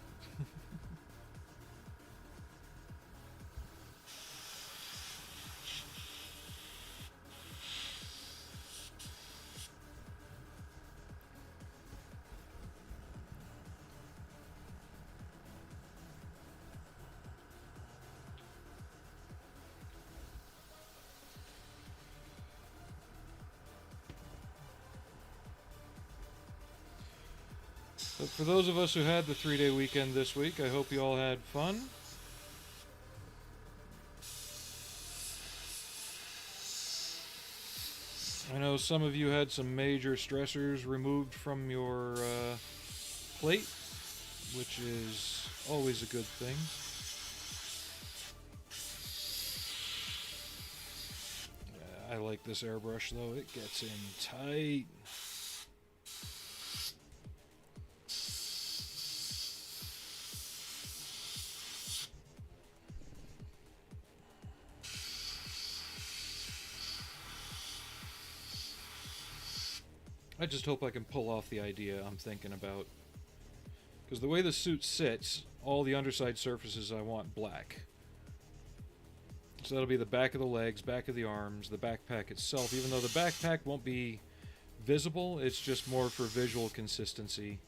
Speaker 1: But for those of us who had the 3-day weekend this week, I hope you all had fun. I know some of you had some major stressors removed from your plate, which is always a good thing. I like this airbrush though, it gets in tight. I just hope I can pull off the idea I'm thinking about. Because the way the suit sits, all the underside surfaces I want black. So that'll be the back of the legs, back of the arms, the backpack itself. Even though the backpack won't be visible, it's just more for visual consistency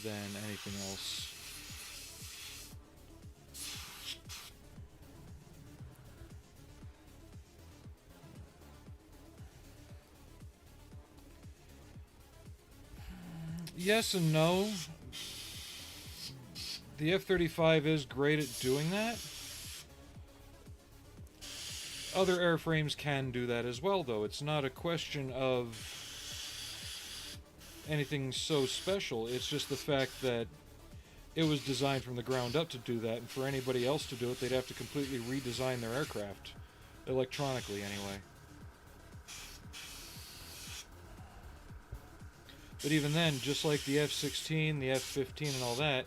Speaker 1: than anything else. Yes and no. The F-35 is great at doing that. Other airframes can do that as well, though. It's not a question of anything so special. It's just the fact that it was designed from the ground up to do that, and for anybody else to do it, they'd have to completely redesign their aircraft. Electronically, anyway. But even then, just like the F-16, the F-15 and all that,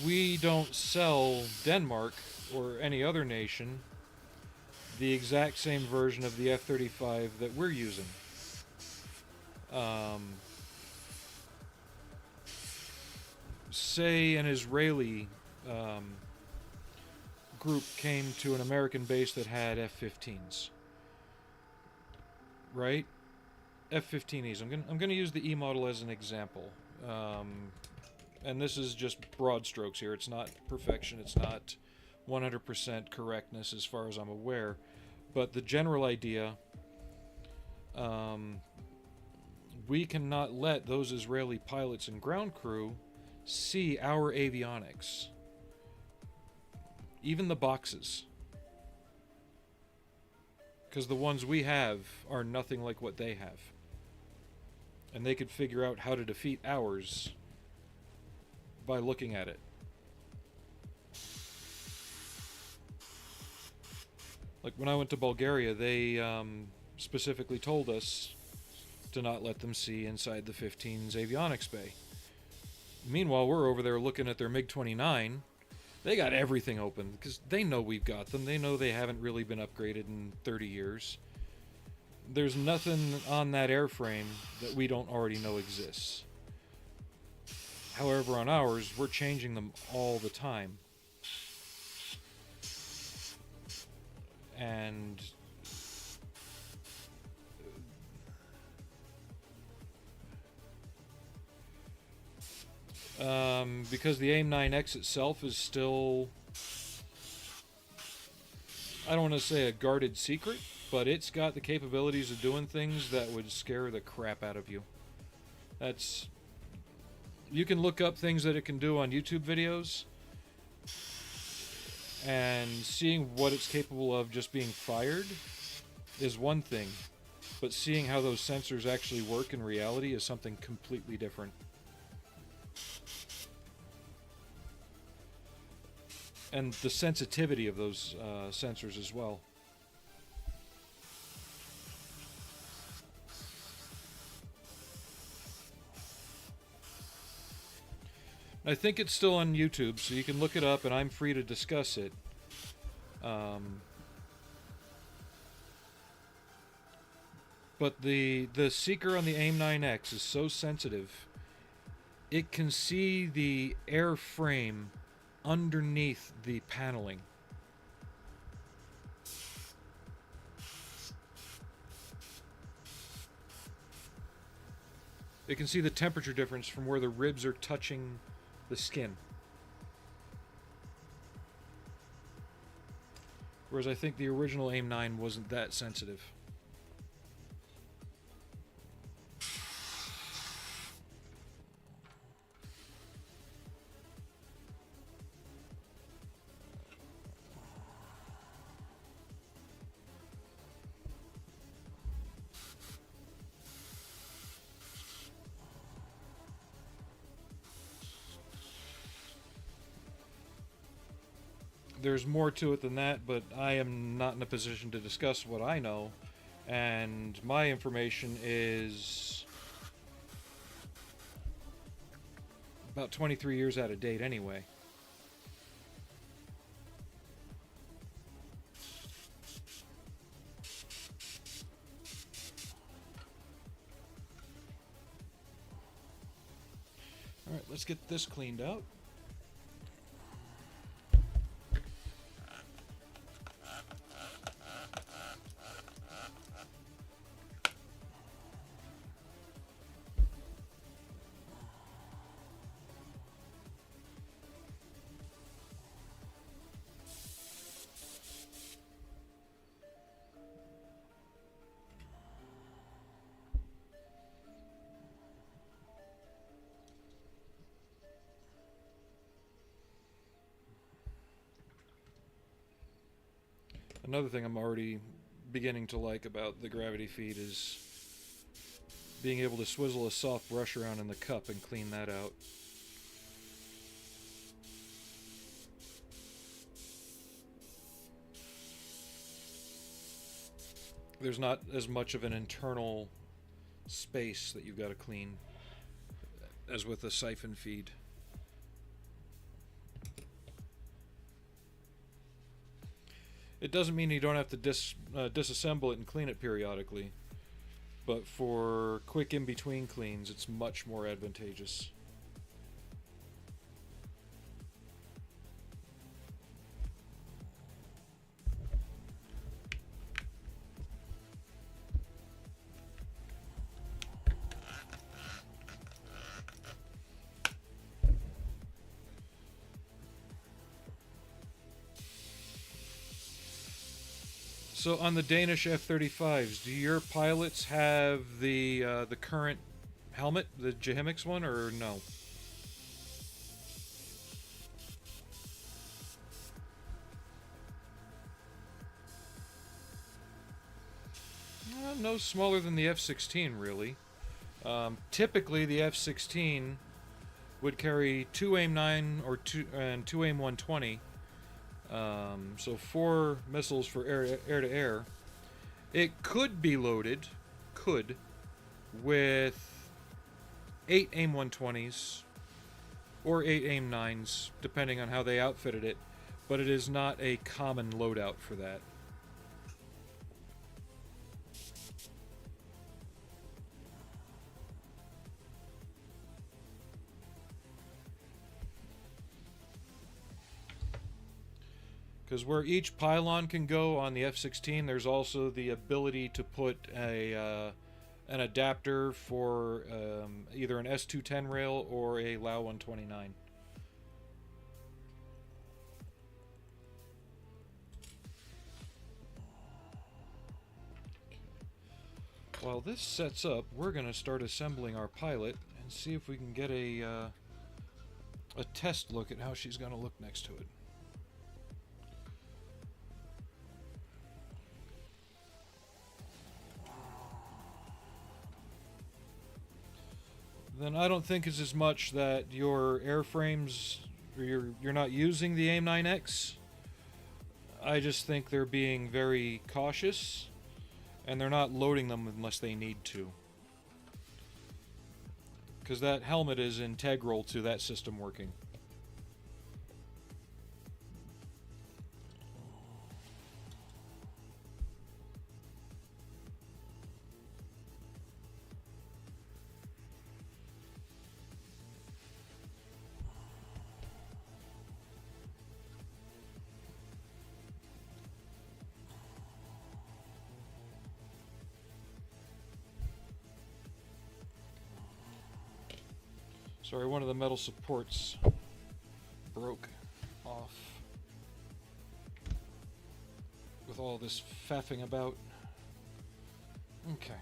Speaker 1: we don't sell Denmark or any other nation the exact same version of the F-35 that we're using. Say an Israeli group came to an American base that had F-15s, right? F-15Es. I'm gonna use the E model as an example, and this is just broad strokes here. It's not perfection. It's not 100% correctness as far as I'm aware, but the general idea. We cannot let those Israeli pilots and ground crew see our avionics, even the boxes, because the ones we have are nothing like what they have. And they could figure out how to defeat ours by looking at it. Like when I went to Bulgaria, they specifically told us to not let them see inside the 15's avionics bay. Meanwhile, we're over there looking at their MiG-29. They got everything open because they know we've got them. They know they haven't really been upgraded in 30 years. There's nothing on that airframe that we don't already know exists. However, on ours, we're changing them all the time. And because the AIM-9X itself is still, I don't want to say a guarded secret, but it's got the capabilities of doing things that would scare the crap out of you. You can look up things that it can do on YouTube videos, and seeing what it's capable of just being fired is one thing, but seeing how those sensors actually work in reality is something completely different. And the sensitivity of those sensors as well. I think it's still on YouTube, so you can look it up, and I'm free to discuss it. But the seeker on the AIM-9X is so sensitive, it can see the airframe underneath the paneling. It can see the temperature difference from where the ribs are touching the skin. Whereas I think the original AIM-9 wasn't that sensitive. There's more to it than that, but I am not in a position to discuss what I know, and my information is about 23 years out of date anyway. Alright, let's get this cleaned out. Another thing I'm already beginning to like about the gravity feed is being able to swizzle a soft brush around in the cup and clean that out. There's not as much of an internal space that you've got to clean as with a siphon feed. It doesn't mean you don't have to disassemble it and clean it periodically, but for quick in-between cleans, it's much more advantageous. So on the Danish F-35s, do your pilots have the current helmet, the Jahimix one, or no? No smaller than the F-16, really. Typically, the F-16 would carry 2 AIM-9 or two AIM-120. So 4 missiles for air-to-air. It could be loaded, with 8 AIM-120s or 8 AIM-9s, depending on how they outfitted it, but it is not a common loadout for that. Because where each pylon can go on the F-16, there's also the ability to put an adapter for either an S210 rail or a LAU 129. While this sets up, we're going to start assembling our pilot and see if we can get a test look at how she's going to look next to it. Then I don't think it's as much that your airframes, or you're not using the AIM-9X. I just think they're being very cautious, and they're not loading them unless they need to. because that helmet is integral to that system working. Sorry, one of the metal supports broke off with all this faffing about. Okay.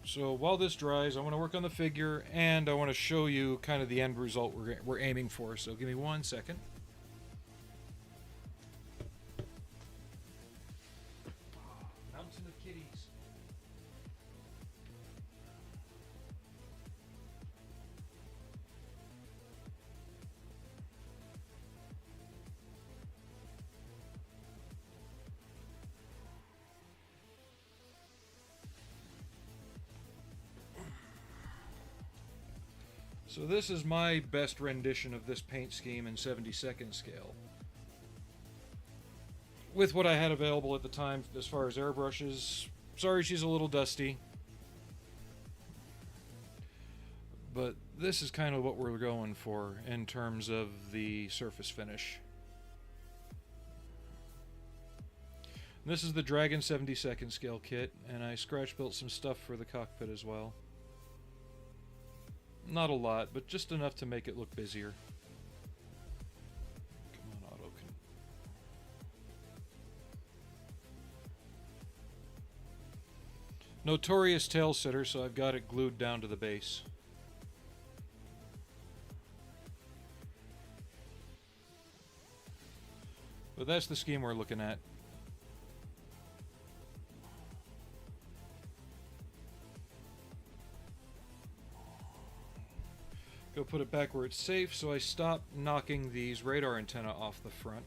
Speaker 1: So while this dries, I want to work on the figure, and I want to show you kind of the end result we're aiming for. So give me 1 second. Mountain of kitties. So this is my best rendition of this paint scheme in 72nd scale. With what I had available at the time as far as airbrushes. Sorry she's a little dusty. But this is kind of what we're going for in terms of the surface finish. This is the Dragon 72nd scale kit, and I scratch built some stuff for the cockpit as well. Not a lot, but just enough to make it look busier. Come on, auto. Notorious tail sitter, so I've got it glued down to the base. But that's the scheme we're looking at. Go put it back where it's safe, so I stop knocking these radar antenna off the front.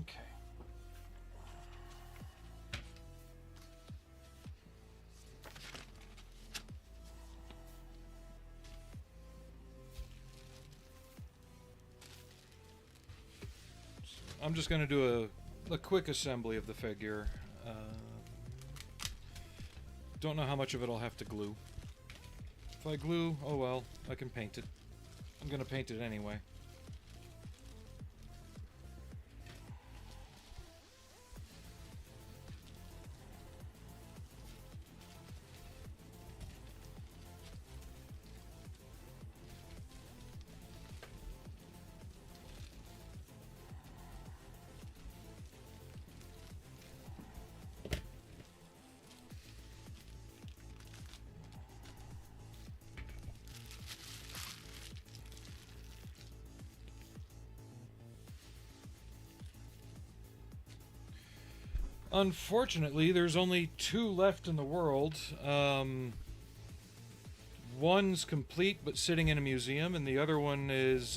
Speaker 1: Okay. I'm just going to do a quick assembly of the figure. Don't know how much of it I'll have to glue. If I glue, oh well, I can paint it. I'm going to paint it anyway. Unfortunately, there's only 2 left in the world. One's complete but sitting in a museum, and the other one is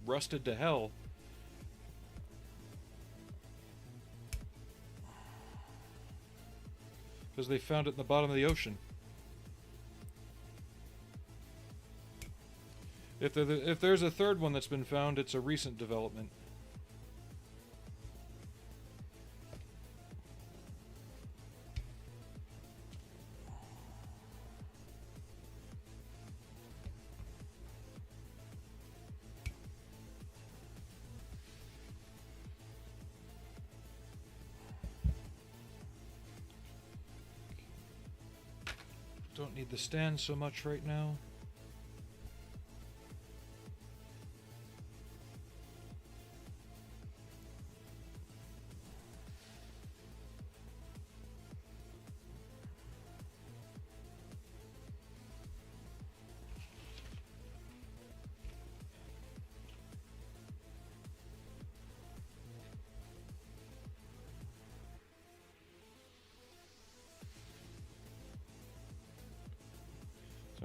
Speaker 1: rusted to hell. Because they found it in the bottom of the ocean. If there's a third one that's been found, it's a recent development. Don't need the stand so much right now.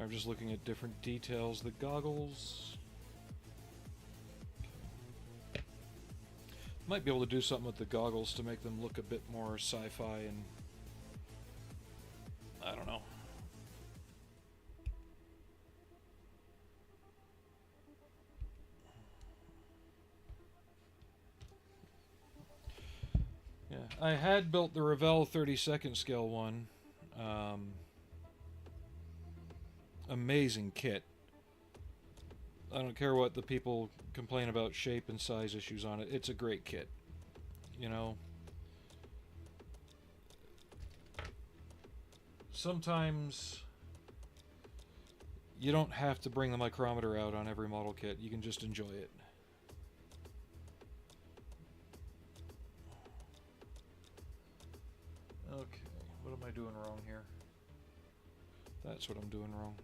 Speaker 1: I'm just looking at different details. The goggles. Might be able to do something with the goggles to make them look a bit more sci-fi and I don't know. Yeah, I had built the Revell 32nd scale one. Amazing kit. I don't care what the people complain about shape and size issues on it. It's a great kit. You know, sometimes you don't have to bring the micrometer out on every model kit. You can just enjoy it. Okay, what am I doing wrong here? That's what I'm doing wrong.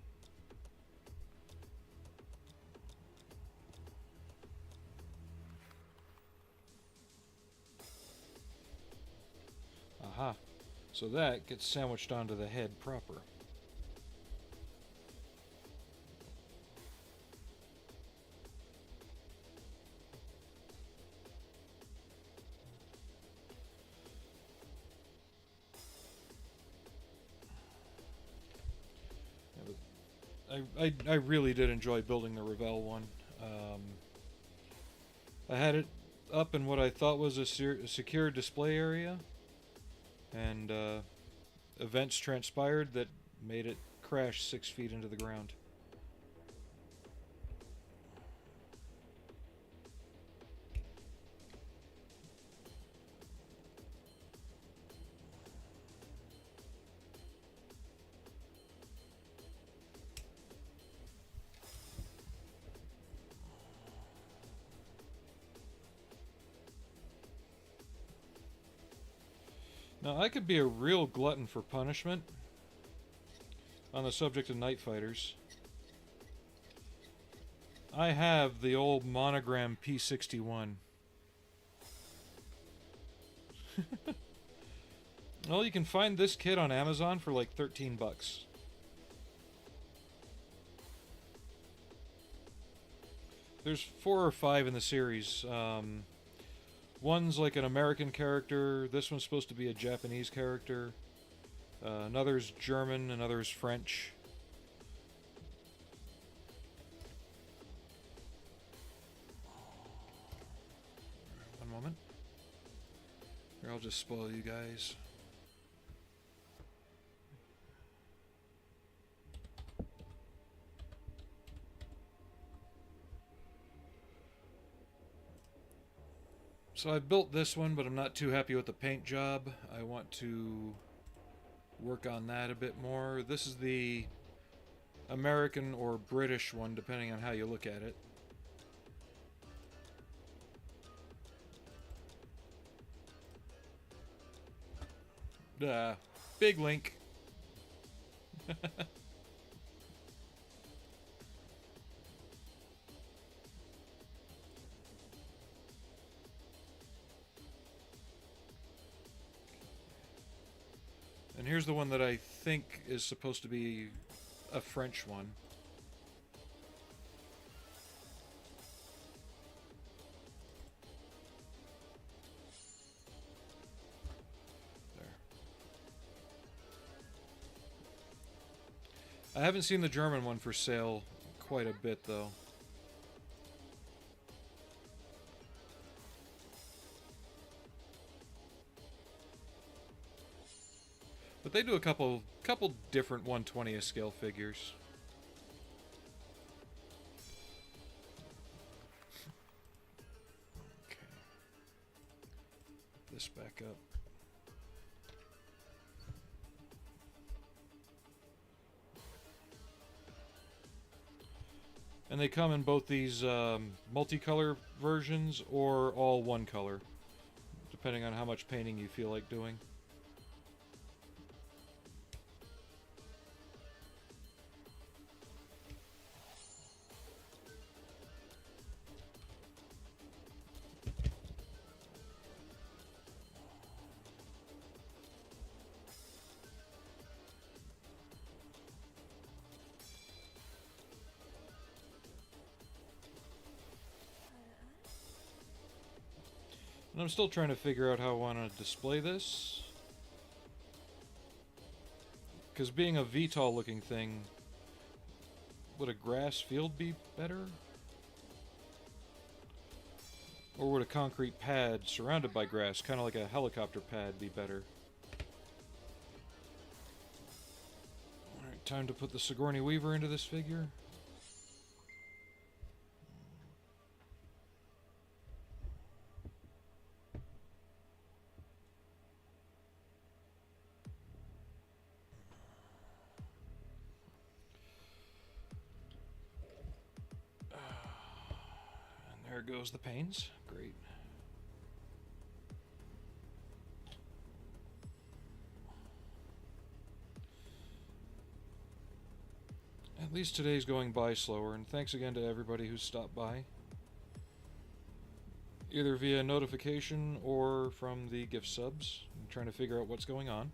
Speaker 1: Aha. So that gets sandwiched onto the head proper. I really did enjoy building the Revell one. I had it up in what I thought was a secure display area, and events transpired that made it crash 6 feet into the ground. Now, I could be a real glutton for punishment on the subject of night fighters. I have the old Monogram P61. Well, you can find this kit on Amazon for like 13 bucks. There's 4 or 5 in the series. One's like an American character. This one's supposed to be a Japanese character. Another's German. Another's French. One moment. Here, I'll just spoil you guys. So I built this one, but I'm not too happy with the paint job. I want to work on that a bit more. This is the American or British one, depending on how you look at it. Big link. And here's the one that I think is supposed to be a French one. There. I haven't seen the German one for sale quite a bit, though. But they do a couple different 1/20th scale figures. Okay. Put this back up. And they come in both these multicolor versions or all one color, depending on how much painting you feel like doing. And I'm still trying to figure out how I want to display this. Because being a VTOL looking thing, would a grass field be better? Or would a concrete pad surrounded by grass, kind of like a helicopter pad, be better? Alright, time to put the Sigourney Weaver into this figure. And there goes the panes. Great. At least today's going by slower, and thanks again to everybody who's stopped by. Either via notification or from the gift subs. I'm trying to figure out what's going on.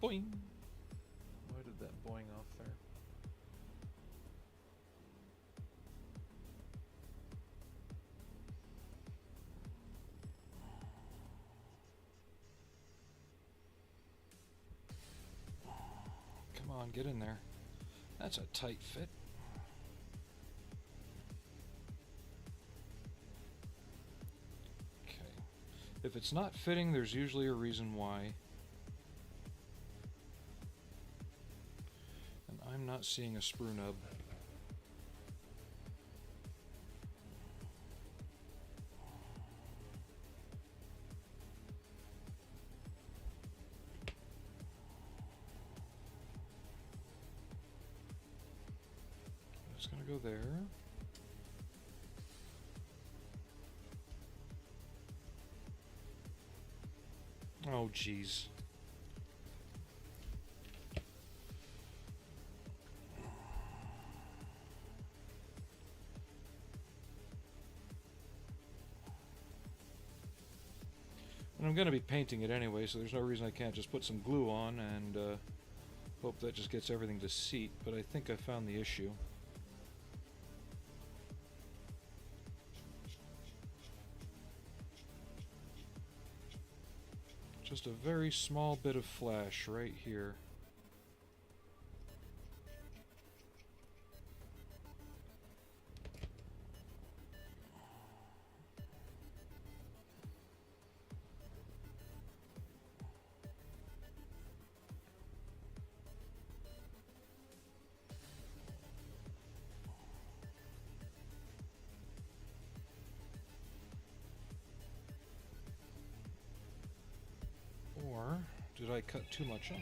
Speaker 1: Boing! Why did that boing off there? Come on, get in there. That's a tight fit. Okay. If it's not fitting, there's usually a reason why. And I'm not seeing a sprue nub. It's gonna go there. Oh, jeez. And I'm going to be painting it anyway, so there's no reason I can't just put some glue on and hope that just gets everything to seat, but I think I found the issue. Just a very small bit of flash right here. Or did I cut too much off?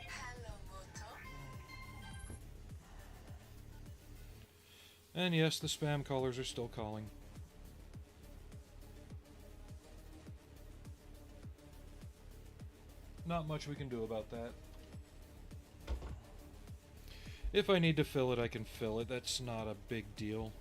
Speaker 3: Hello, Moto.
Speaker 1: And yes, the spam callers are still calling. Not much we can do about that. If I need to fill it, I can fill it. That's not a big deal.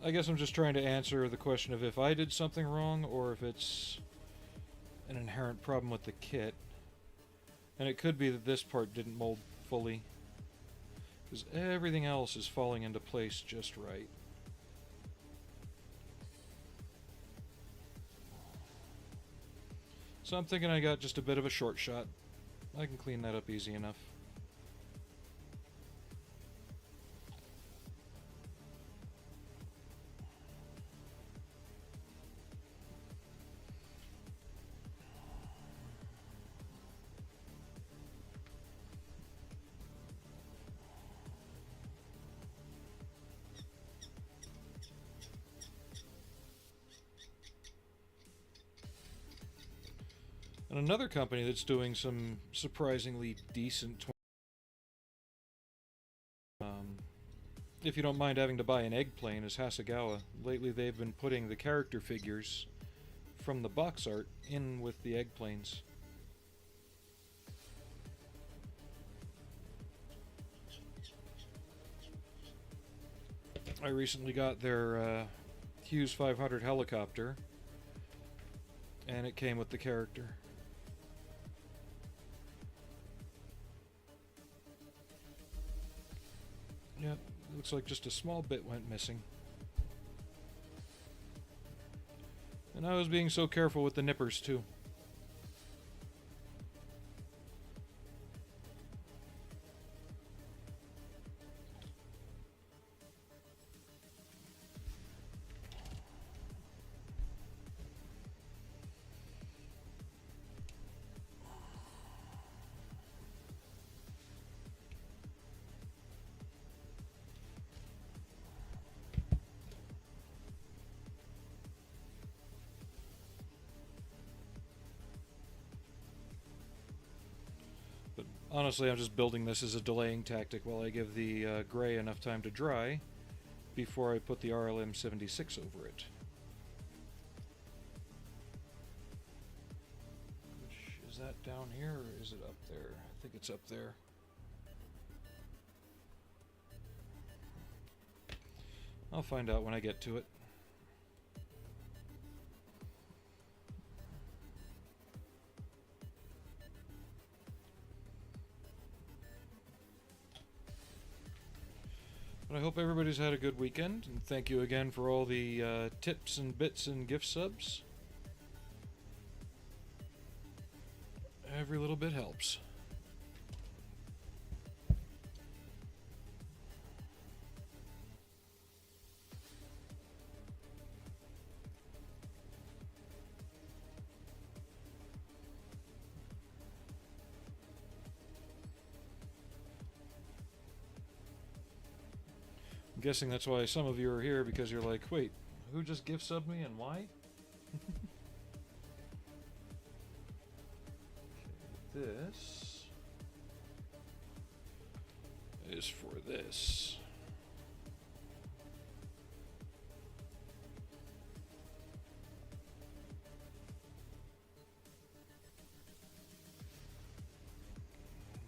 Speaker 1: I guess I'm just trying to answer the question of if I did something wrong or if it's an inherent problem with the kit. And it could be that this part didn't mold fully, because everything else is falling into place just right. So I'm thinking I got just a bit of a short shot. I can clean that up easy enough. And another company that's doing some surprisingly decent if you don't mind having to buy an egg plane, is Hasegawa. Lately they've been putting the character figures from the box art in with the egg planes. I recently got their Hughes 500 helicopter, and it came with the character. Yep, looks like just a small bit went missing. And I was being so careful with the nippers too. Honestly, I'm just building this as a delaying tactic while I give the gray enough time to dry before I put the RLM 76 over it. Which, is that down here or is it up there? I think it's up there. I'll find out when I get to it. But I hope everybody's had a good weekend, and thank you again for all the tips and bits and gift subs. Every little bit helps. I'm guessing that's why some of you are here, because you're like, wait, who just gift subbed me and why? Okay, this is for this.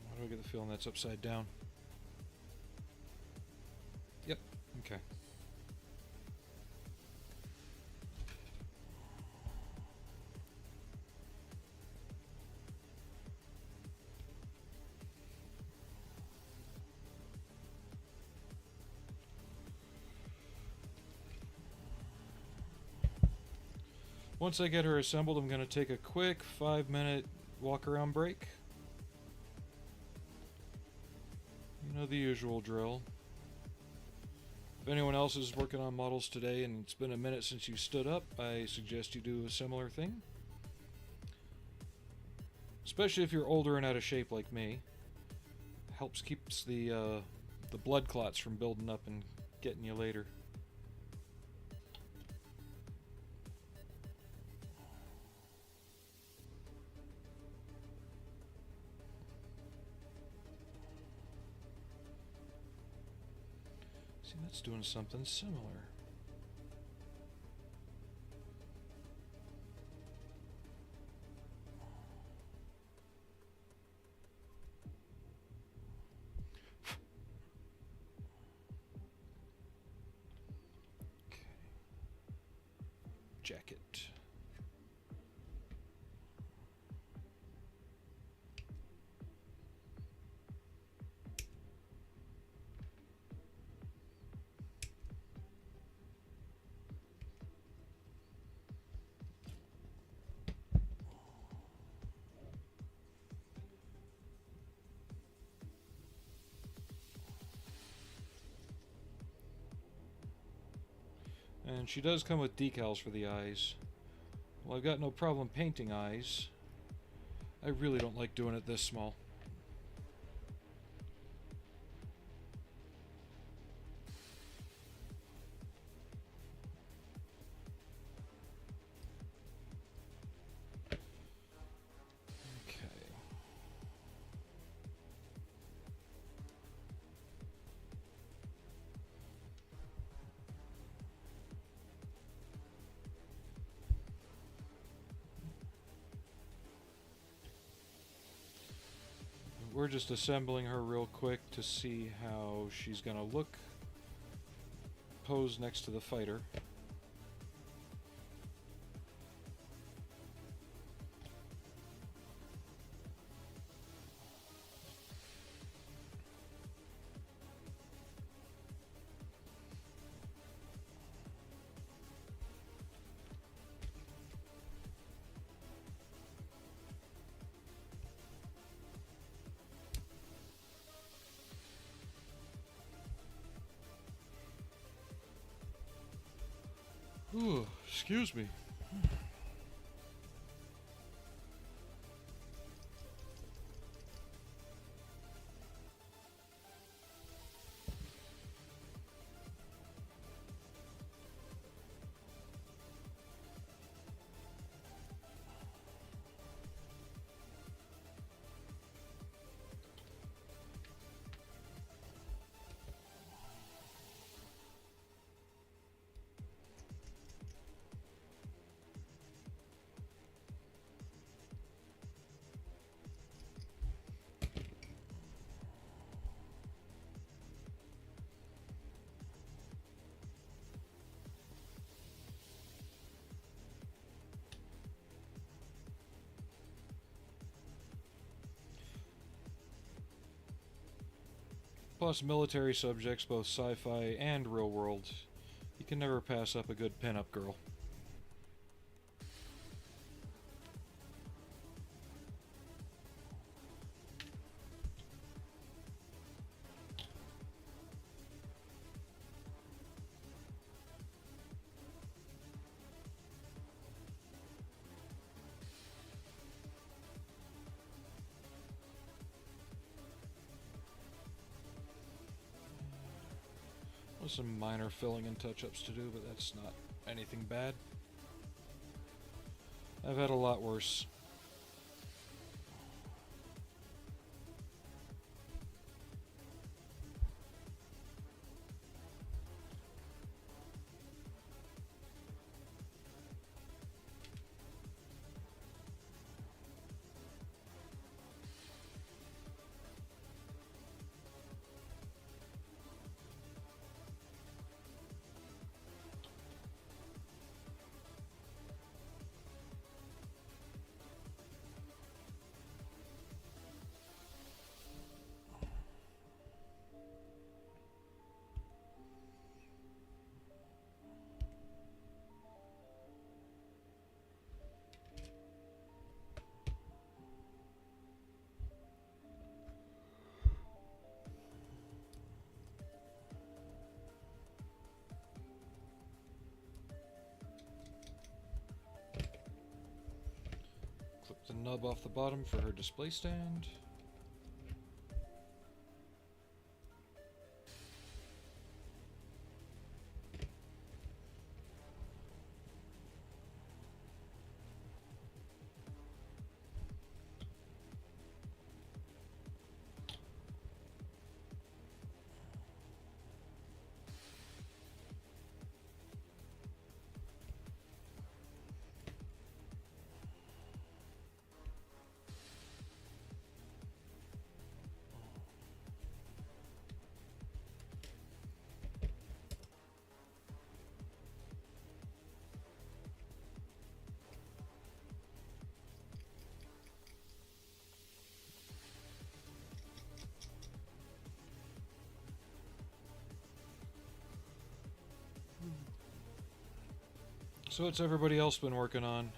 Speaker 1: Why do I get the feeling that's upside down? Yep, okay. Once I get her assembled, I'm going to take a quick 5-minute walk around break. You know the usual drill. If anyone else is working on models today and it's been a minute since you stood up, I suggest you do a similar thing. Especially if you're older and out of shape like me. Helps keeps the blood clots from building up and getting you later. See, that's doing something similar. Okay. Jacket. And she does come with decals for the eyes. Well, I've got no problem painting eyes. I really don't like doing it this small. We're just assembling her real quick to see how she's gonna look posed next to the fighter. Ooh, excuse me. Plus military subjects, both sci-fi and real world. You can never pass up a good pin-up girl. With some minor filling and touch-ups to do, but that's not anything bad. I've had a lot worse. Clip the nub off the bottom for her display stand. So what's everybody else been working on?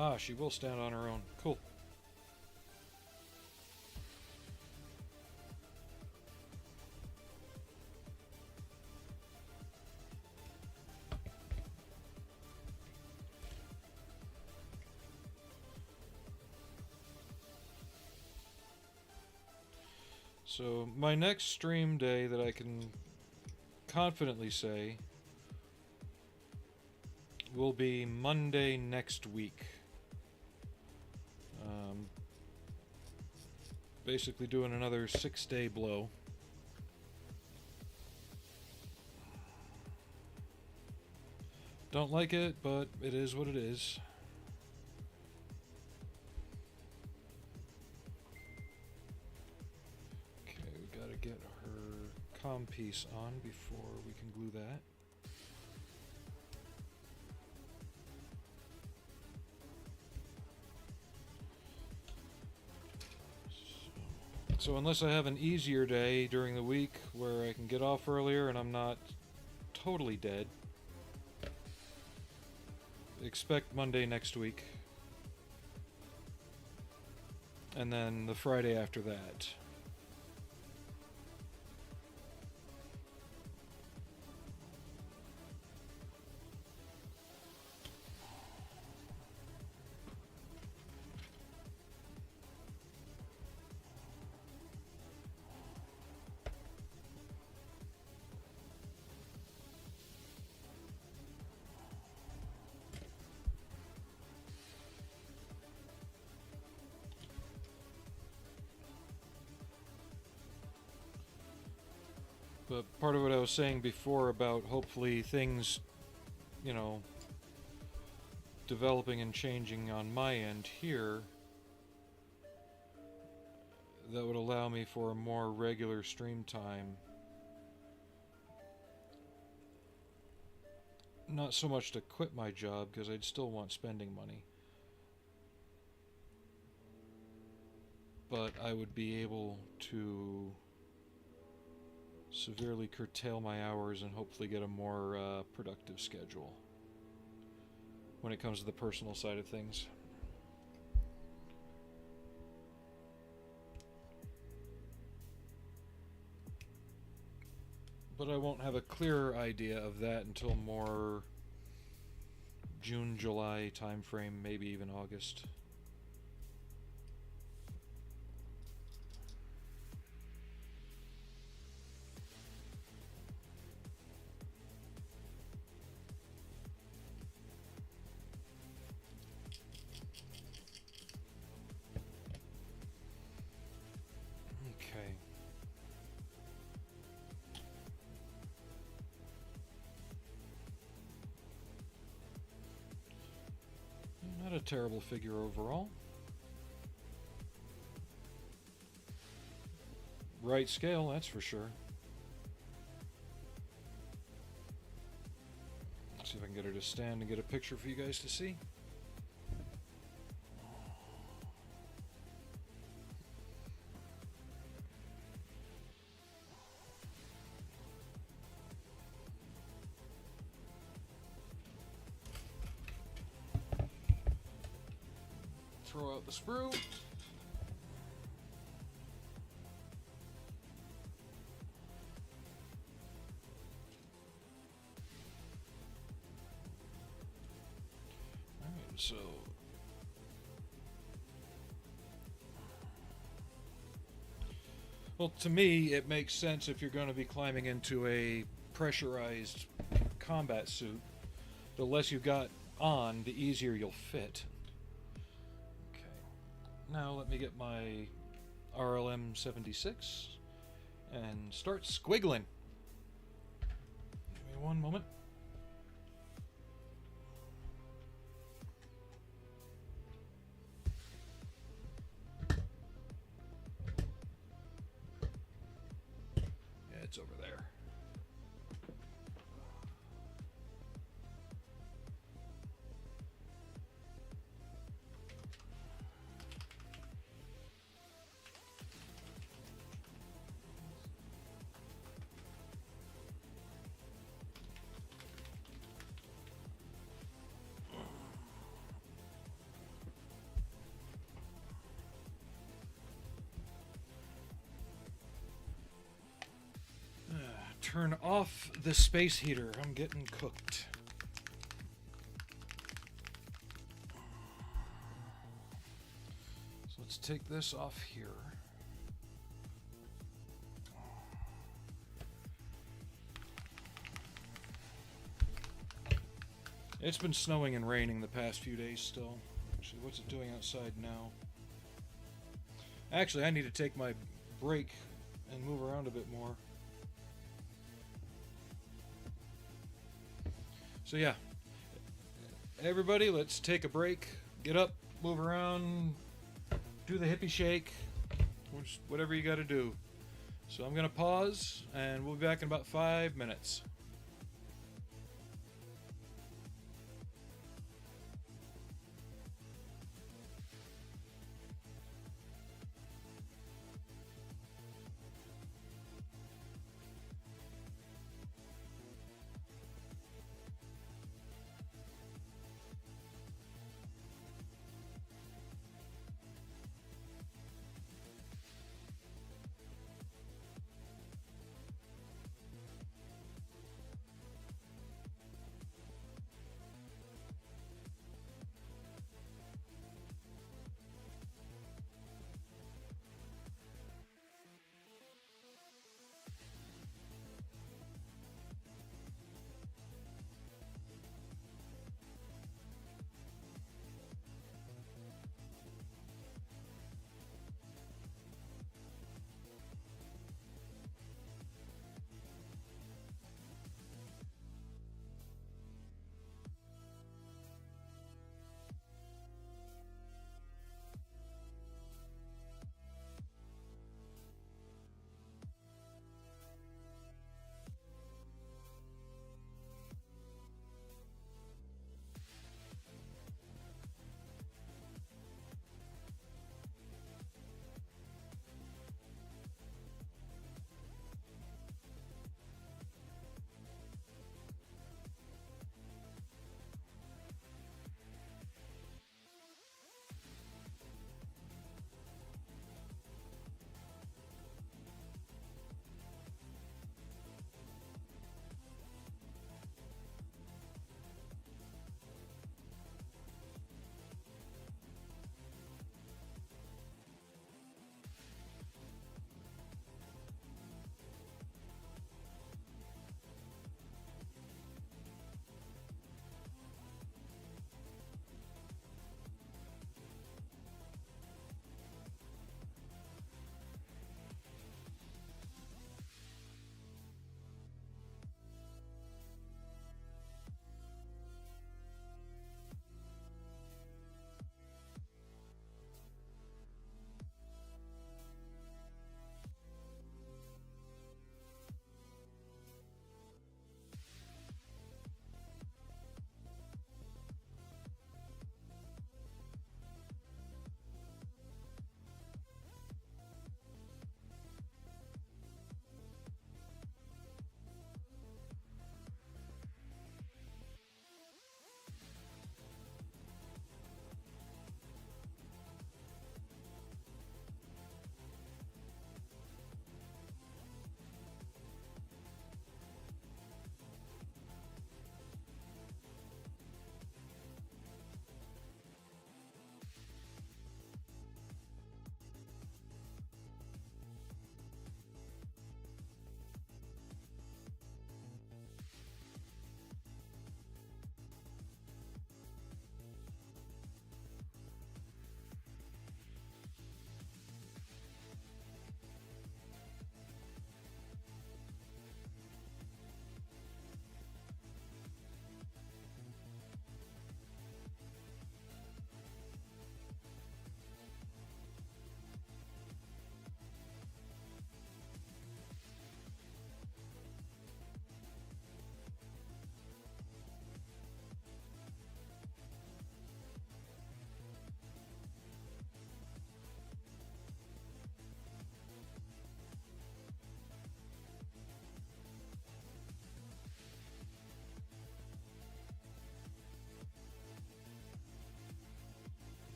Speaker 1: Ah, she will stand on her own. Cool. So, my next stream day that I can confidently say will be Monday next week. Basically doing another 6-day blow. Don't like it, but it is what it is. Okay, we gotta get her comm piece on before we can glue that. So unless I have an easier day during the week where I can get off earlier and I'm not totally dead, expect Monday next week. And then the Friday after that. But part of what I was saying before about hopefully things, you know, developing and changing on my end here, that would allow me for a more regular stream time. Not so much to quit my job, because I'd still want spending money. But I would be able to severely curtail my hours and hopefully get a more productive schedule when it comes to the personal side of things. But I won't have a clearer idea of that until more June, July timeframe, maybe even August. Not a terrible figure overall. Right scale, that's for sure. Let's see if I can get her to stand and get a picture for you guys to see. Throw out the sprue. Alright, so well, to me, it makes sense if you're going to be climbing into a pressurized combat suit. The less you got on, the easier you'll fit. Now let me get my RLM 76 and start squiggling. Give me one moment. Yeah, it's over there. Turn off the space heater. I'm getting cooked. So let's take this off here. It's been snowing and raining the past few days still. Actually, what's it doing outside now? Actually, I need to take my break and move around a bit more. So yeah, everybody, let's take a break, get up, move around, do the hippie shake, whatever you got to do. So I'm going to pause, and we'll be back in about 5 minutes.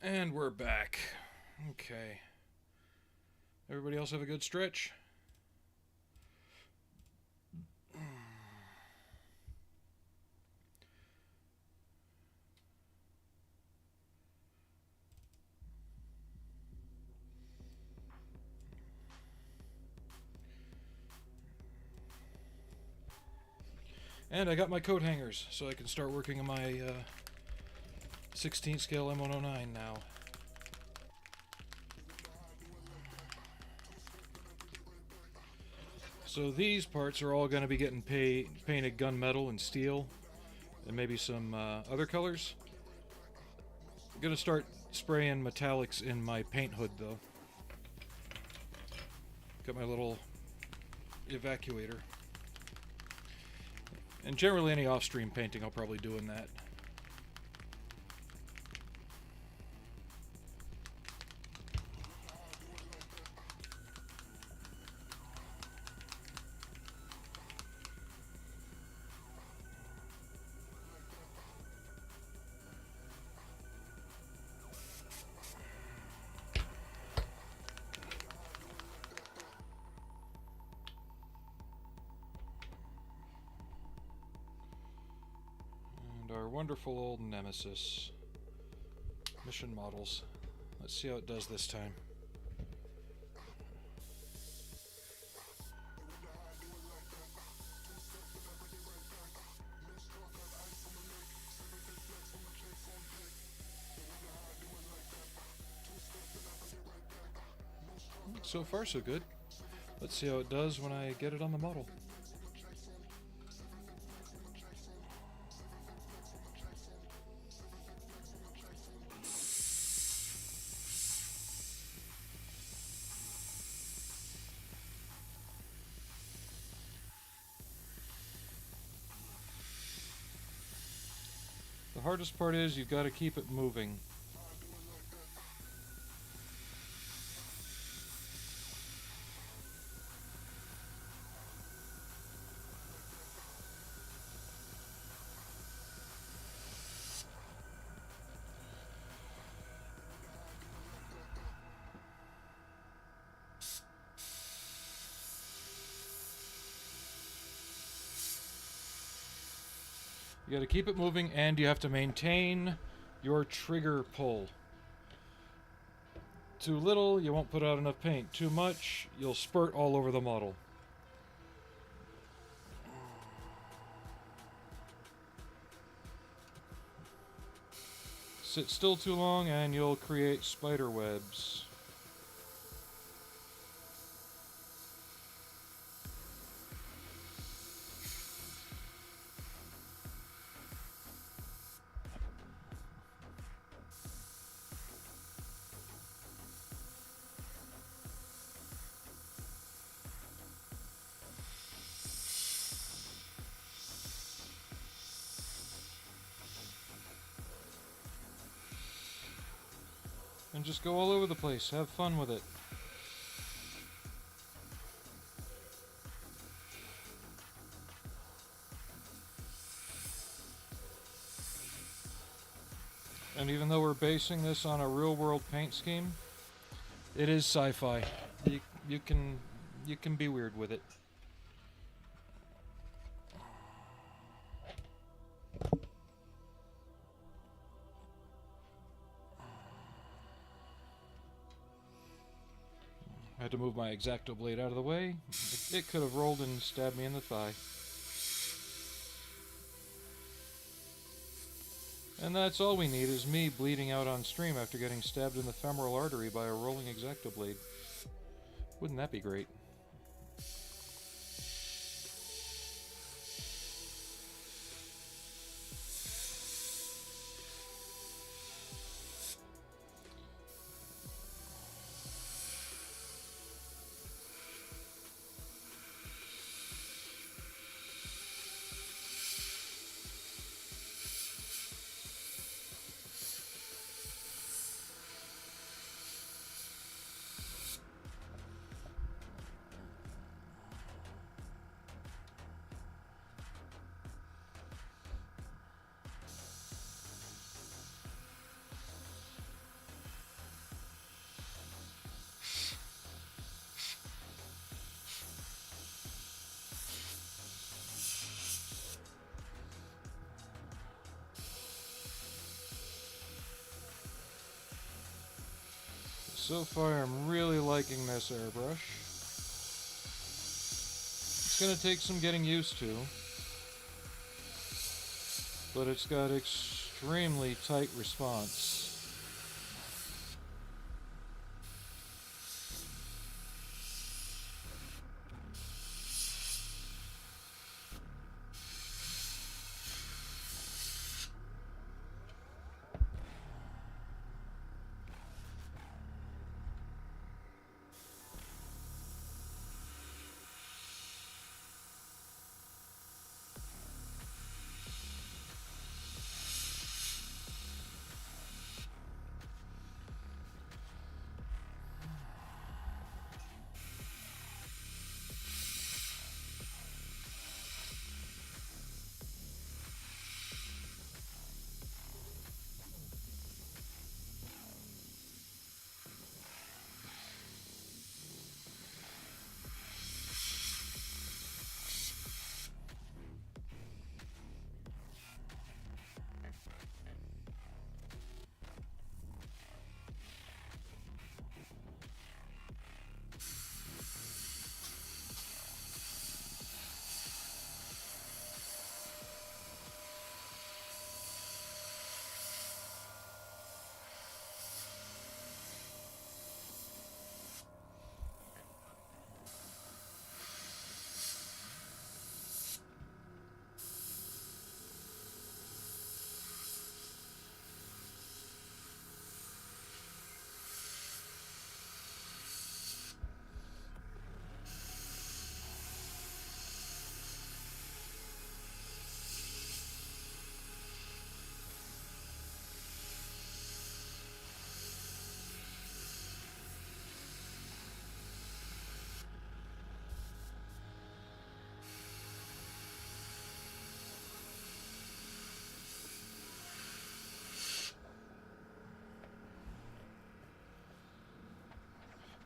Speaker 1: And we're back. Okay. Everybody else have a good stretch? And I got my coat hangers, so I can start working on my 16 scale M109 now. So these parts are all going to be getting painted gunmetal and steel, and maybe some other colors. I'm going to start spraying metallics in my paint hood, though. Got my little evacuator. And generally any off-stream painting I'll probably do in that. Our wonderful old nemesis. Mission models. Let's see how it does this time. So far so good. Let's see how it does when I get it on the model. The hardest part is you've got to keep it moving. You got to keep it moving, and you have to maintain your trigger pull. Too little, you won't put out enough paint. Too much, you'll spurt all over the model. Sit still too long and you'll create spider webs. And just go all over the place. Have fun with it. And even though we're basing this on a real-world paint scheme, it is sci-fi. You can be weird with it. I had to move my X-Acto blade out of the way. It could have rolled and stabbed me in the thigh. And that's all we need, is me bleeding out on stream after getting stabbed in the femoral artery by a rolling X-Acto blade. Wouldn't that be great? So far, I'm really liking this airbrush. It's going to take some getting used to, but it's got extremely tight response.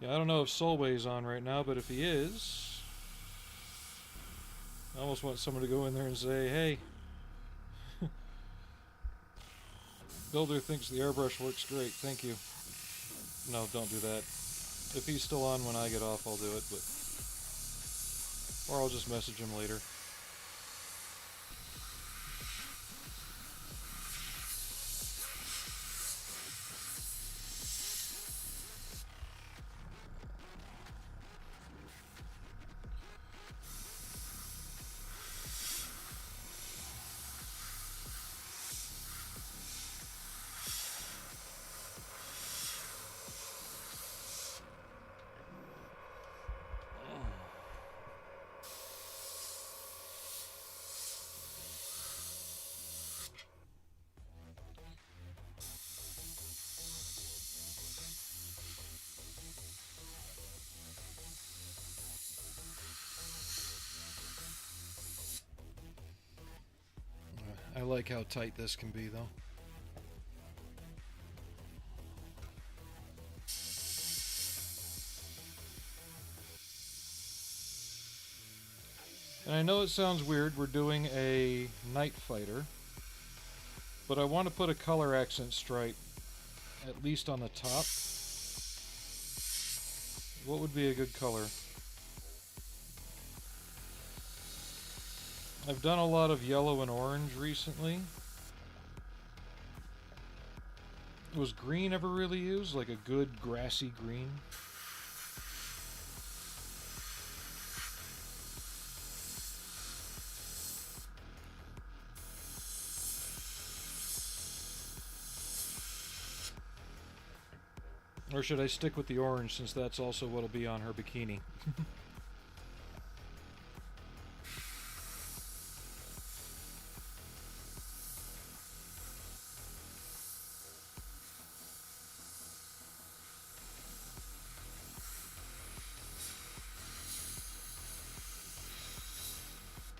Speaker 1: Yeah, I don't know if Solway's on right now, but if he is, I almost want someone to go in there and say, hey, Builder thinks the airbrush works great, thank you. No, don't do that. If he's still on when I get off, I'll do it, but... Or I'll just message him later. I like how tight this can be, though. And I know it sounds weird, we're doing a night fighter, but I want to put a color accent stripe at least on the top. What would be a good color? I've done a lot of yellow and orange recently. Was green ever really used? Like a good grassy green? Or should I stick with the orange since that's also what'll be on her bikini?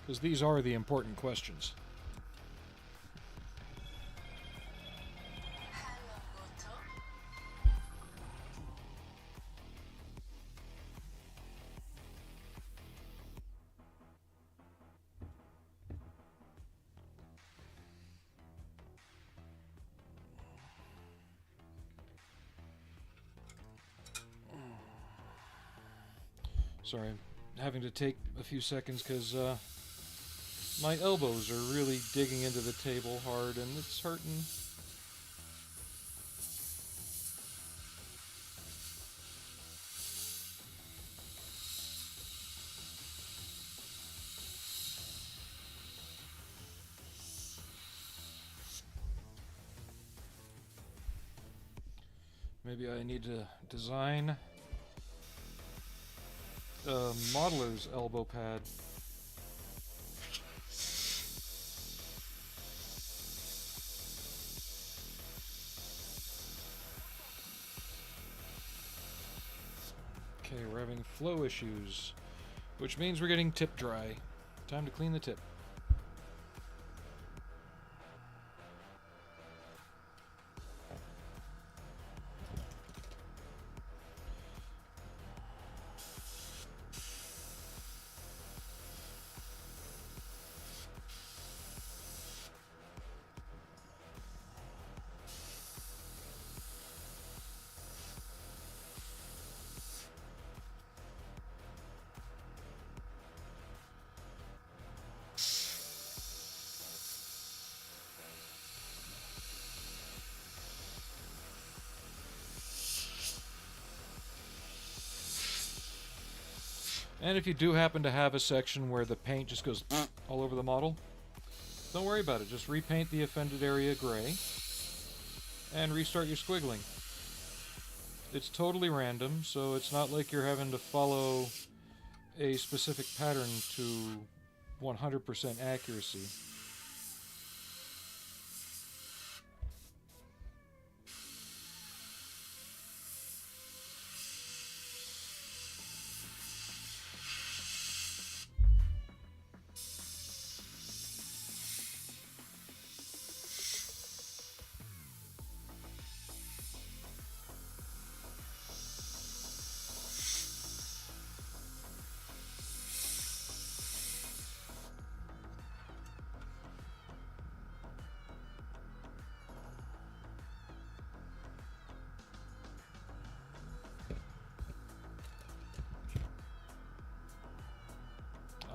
Speaker 1: Because these are the important questions.
Speaker 3: Hello, Moto.
Speaker 1: Sorry, I'm having to take a few seconds because my elbows are really digging into the table hard and it's hurting. Maybe I need to design a modeler's elbow pad. Okay, we're having flow issues, which means we're getting tip dry. Time to clean the tip. And if you do happen to have a section where the paint just goes all over the model, don't worry about it. Just repaint the offended area gray and restart your squiggling. It's totally random, so it's not like you're having to follow a specific pattern to 100% accuracy.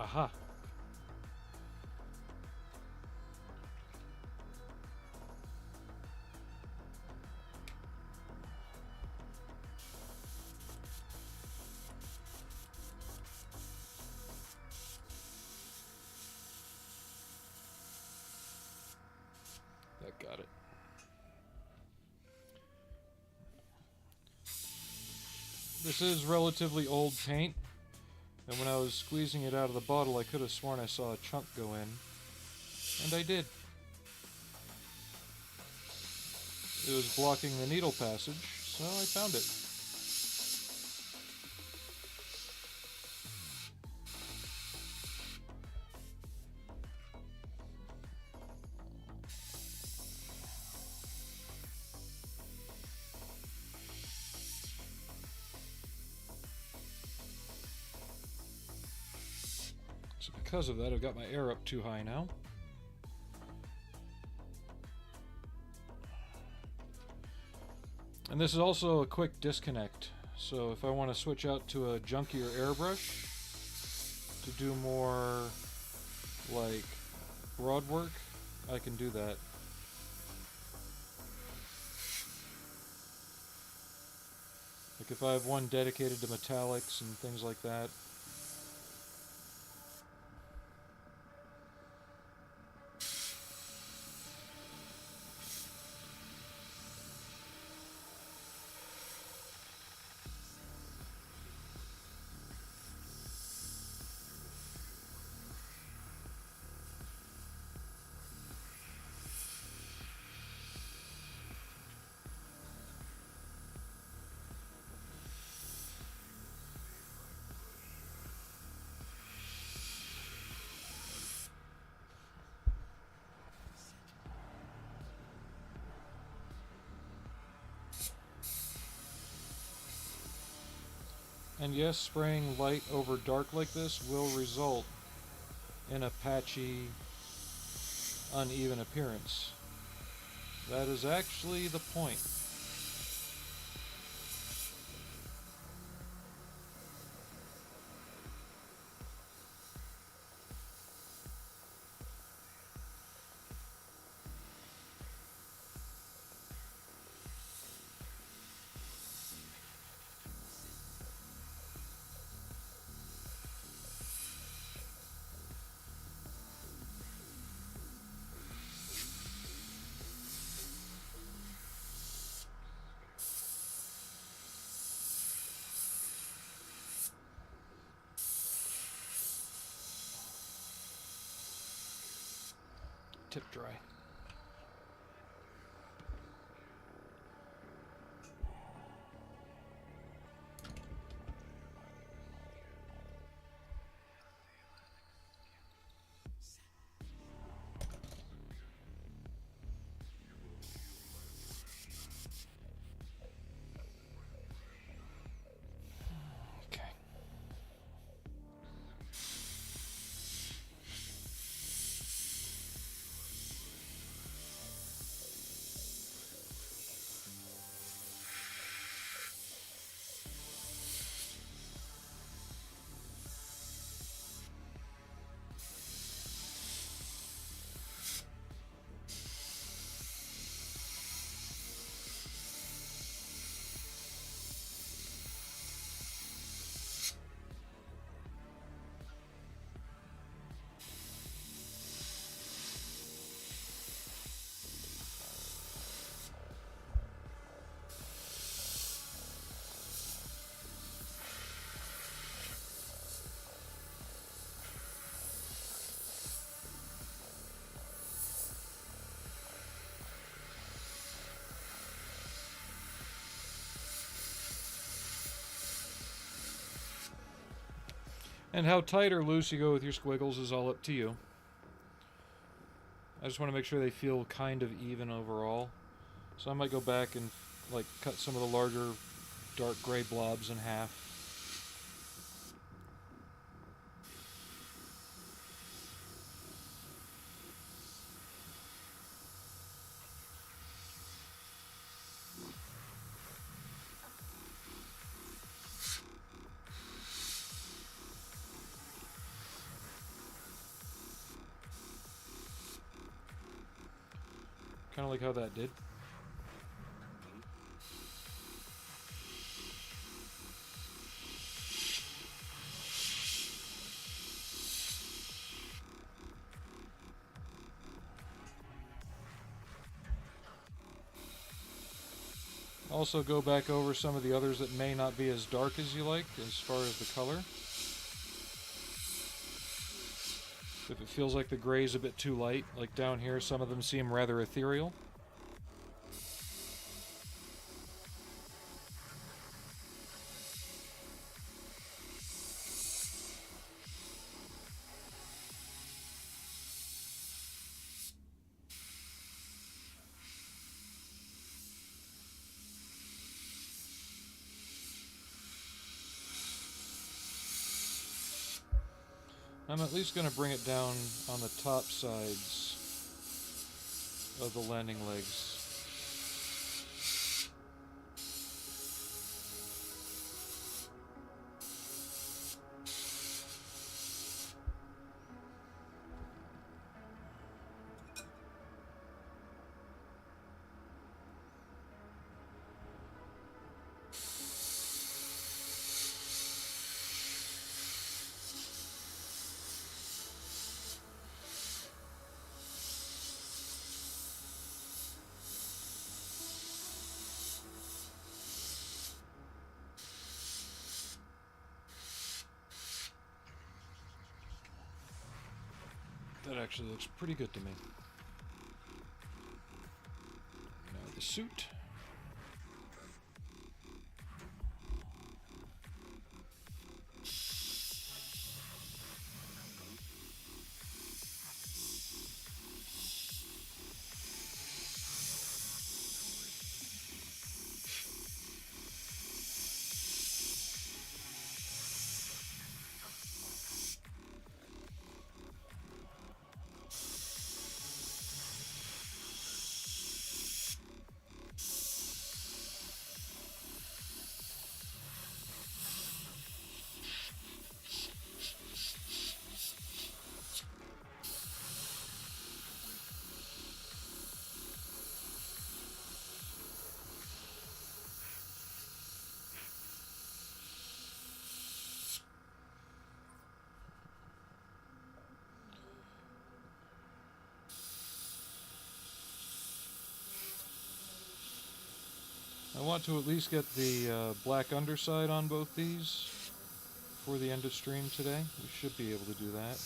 Speaker 1: Aha. That got it. This is relatively old paint. And when I was squeezing it out of the bottle, I could have sworn I saw a chunk go in. And I did. It was blocking the needle passage, so I found it. So because of that, I've got my air up too high now. And this is also a quick disconnect. So if I want to switch out to a junkier airbrush to do more like broad work, I can do that. Like if I have one dedicated to metallics and things like that. And yes, spraying light over dark like this will result in a patchy, uneven appearance. That is actually the point. tip dry. Okay. And how tight or loose you go with your squiggles is all up to you. I just want to make sure they feel kind of even overall. So I might go back and like cut some of the larger dark gray blobs in half. Kind of like how that did. Also go back over some of the others that may not be as dark as you like as far as the color. If it feels like the gray is a bit too light, like down here, some of them seem rather ethereal. I'm at least going to bring it down on the top sides of the landing legs. That actually looks pretty good to me. Now the suit. I want to at least get the black underside on both these for the end of stream today. We should be able to do that.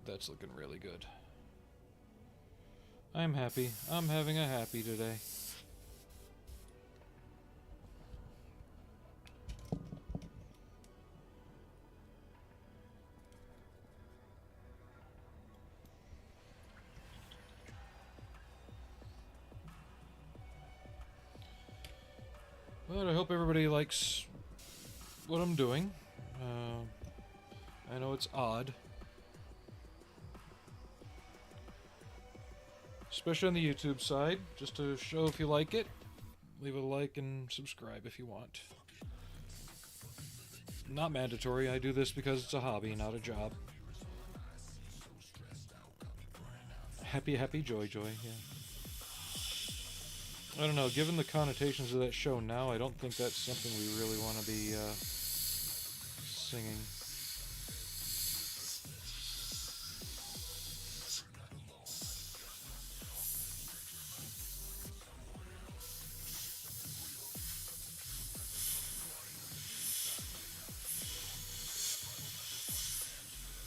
Speaker 1: That's looking really good. I'm happy. I'm having a happy today. But I hope everybody likes what I'm doing. I know it's odd. Especially on the YouTube side, just to show if you like it. Leave a like and subscribe if you want. Not mandatory, I do this because it's a hobby, not a job. Happy, happy, joy, joy, yeah. I don't know, given the connotations of that show now, I don't think that's something we really want to be singing.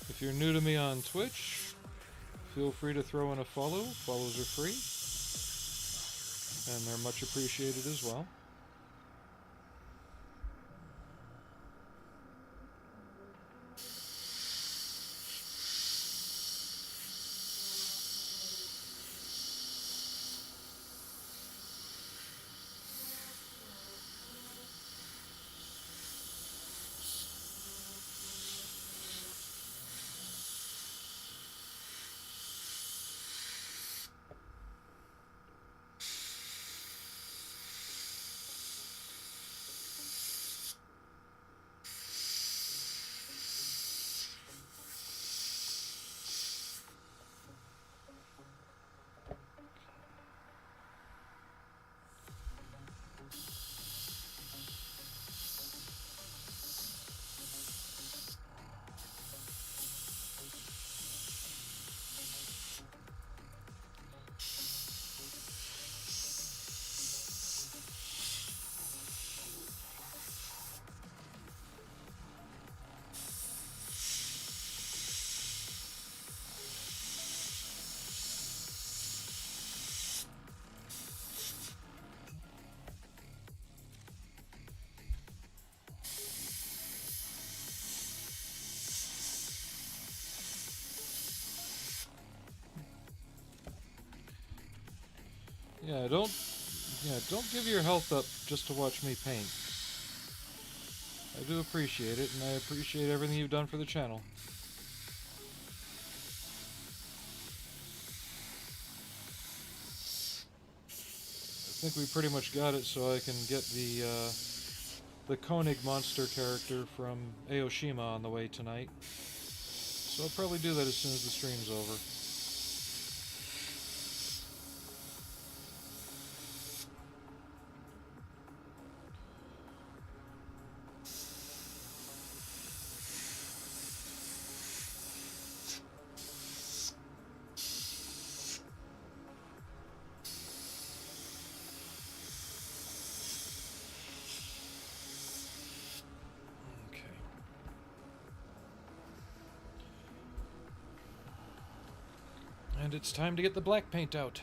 Speaker 1: If you're new to me on Twitch, feel free to throw in a follow. Follows are free. And they're much appreciated as well. Don't give your health up just to watch me paint. I do appreciate it, and I appreciate everything you've done for the channel. I think we pretty much got it, so I can get the Koenig monster character from Aoshima on the way tonight. So I'll probably do that as soon as the stream's over. And it's time to get the black paint out.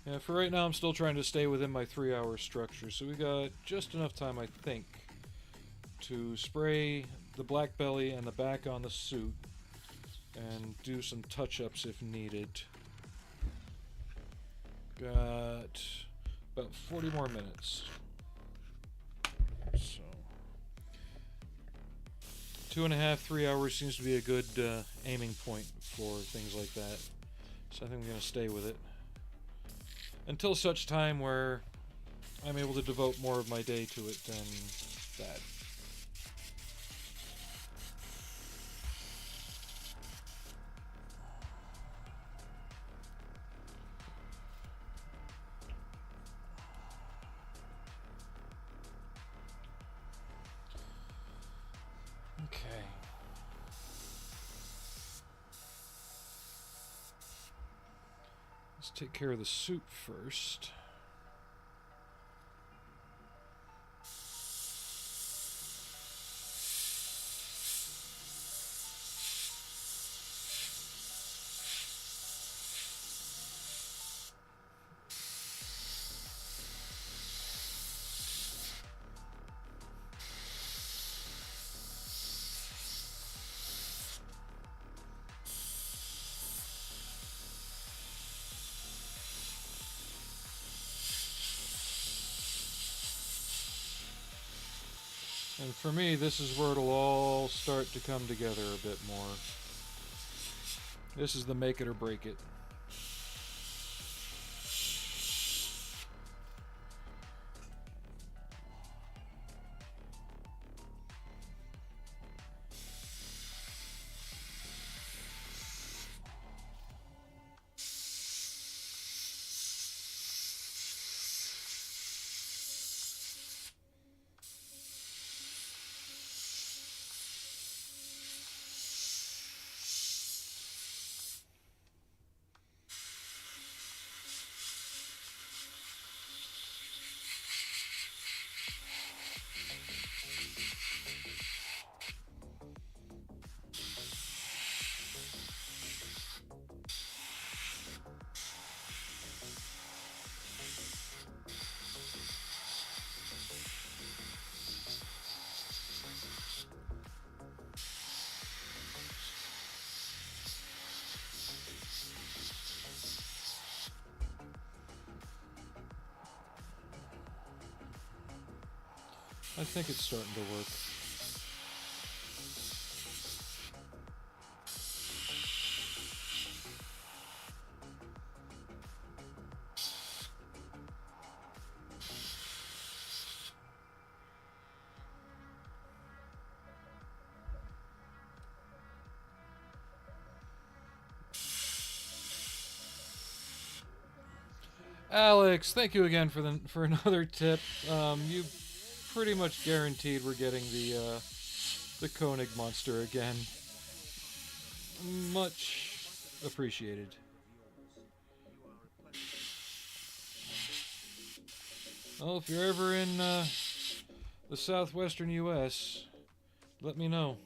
Speaker 1: Yeah, for right now I'm still trying to stay within my 3-hour structure, so we got just enough time, I think, to spray the black belly and the back on the suit and do some touch-ups if needed. Got about 40 more minutes. So 2.5, 3 hours seems to be a good aiming point for things like that. So I think I'm going to stay with it until such time where I'm able to devote more of my day to it than that. Okay. Let's take care of the suit first. And for me, this is where it'll all start to come together a bit more. This is the make it or break it. I think it's starting to work. Alex, thank you again for another tip. You pretty much guaranteed we're getting the Koenig monster again. Much appreciated. Well, if you're ever in the southwestern U.S., let me know.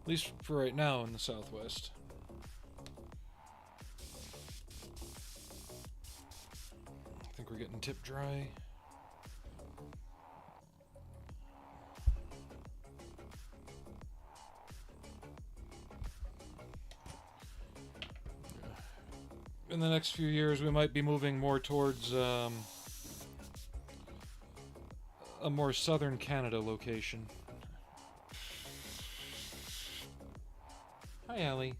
Speaker 1: At least for right now in the Southwest. I think we're getting tip dry. In the next few years, we might be moving more towards a more southern Canada location. Hi, Allie.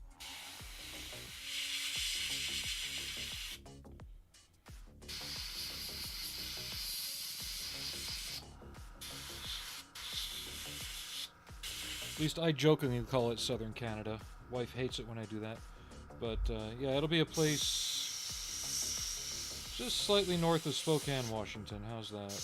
Speaker 1: At least I jokingly call it Southern Canada. Wife hates it when I do that. But, yeah, it'll be a place just slightly north of Spokane, Washington. How's that?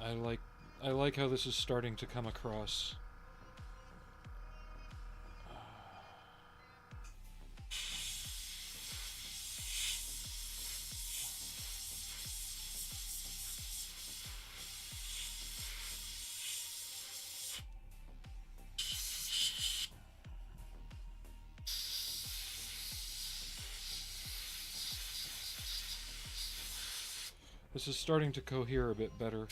Speaker 1: I like how this is starting to come across. This is starting to cohere a bit better.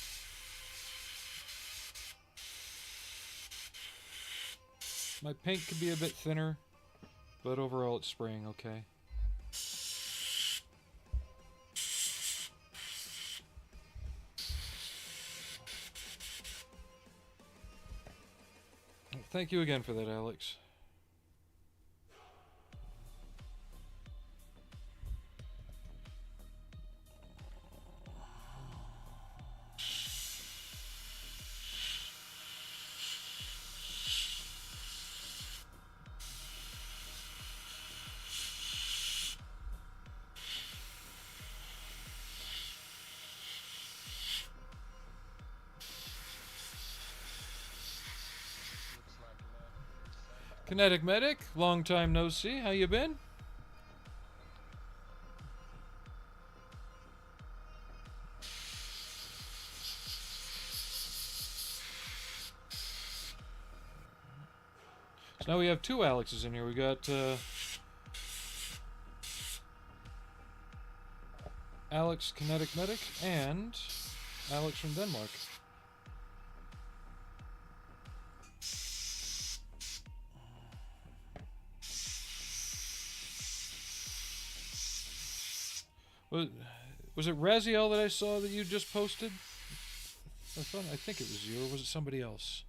Speaker 1: My paint could be a bit thinner, but overall it's spraying okay. Thank you again for that, Alex.
Speaker 2: Looks like left.
Speaker 1: Kinetic Medic, long time no see. How you been? So now we have two Alexes in here. We got Alex Kinetic Medic and Alex from Denmark. Was it Raziel that I saw that you just posted? I think it was you, or was it somebody else?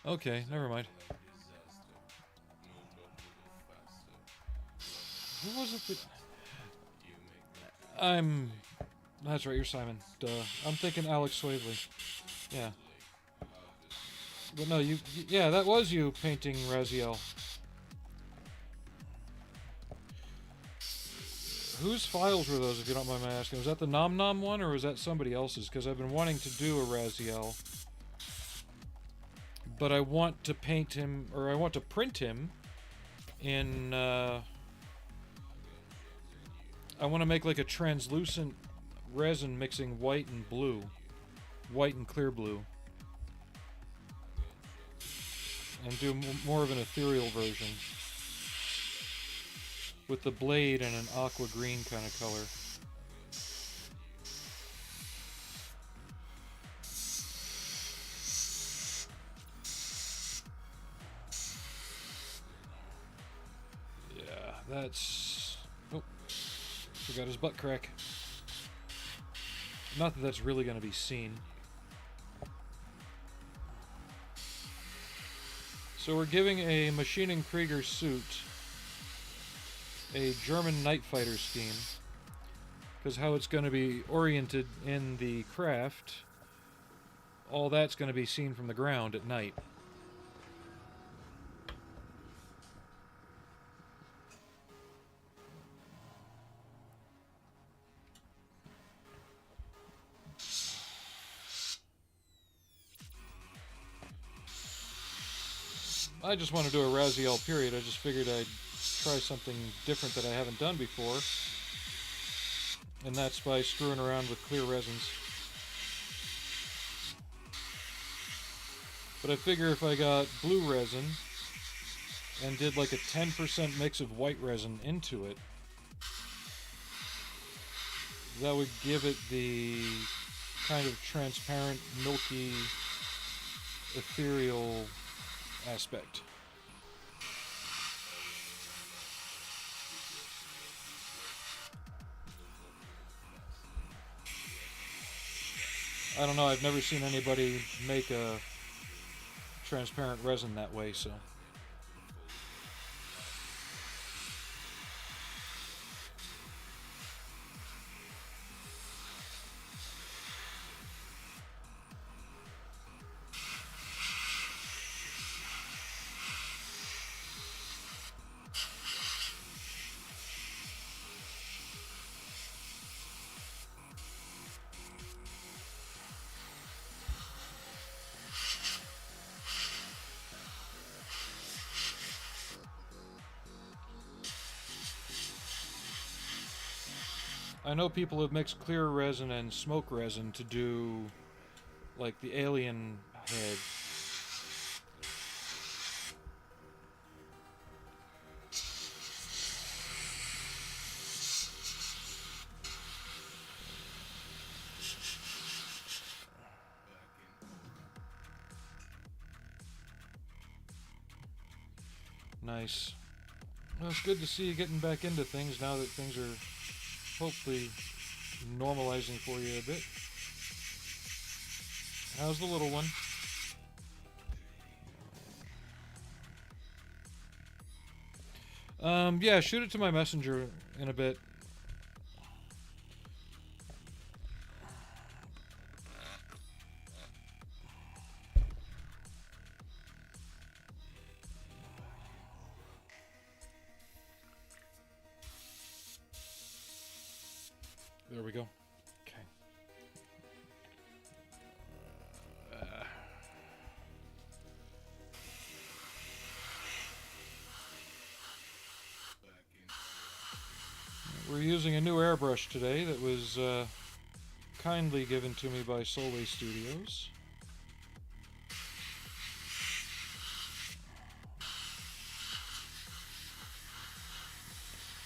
Speaker 1: Okay, never mind. Who was it that... That's right, you're Simon. Duh. I'm thinking Alex Swavely. Yeah. But no, yeah, that was you painting Raziel. Whose files were those, if you don't mind my asking? Was that the Nom Nom one, or was that somebody else's? Because I've been wanting to do a Raziel. But I want to paint him, or I want to print him in, I want to make like a translucent resin mixing white and blue. White and clear blue. And do more of an ethereal version. With the blade and an aqua green kind of color. Yeah, that's... Oh, forgot his butt crack. Not that that's really going to be seen. So we're giving a Maschinen Krieger suit a German night fighter scheme, because how it's going to be oriented in the craft, all that's going to be seen from the ground at night. I just want to do a Raziel period. I just figured I'd try something different that I haven't done before, and that's by screwing around with clear resins. But I figure if I got blue resin and did like a 10% mix of white resin into it, that would give it the kind of transparent, milky, ethereal aspect. I don't know, I've never seen anybody make a transparent resin that way, so... I know people have mixed clear resin and smoke resin to do like the alien head. Nice. Well, it's good to see you getting back into things now that things are hopefully normalizing for you a bit. How's the little one? Yeah, shoot it to my messenger in a bit. There we go. Okay. We're using a new airbrush today that was kindly given to me by Solway Studios.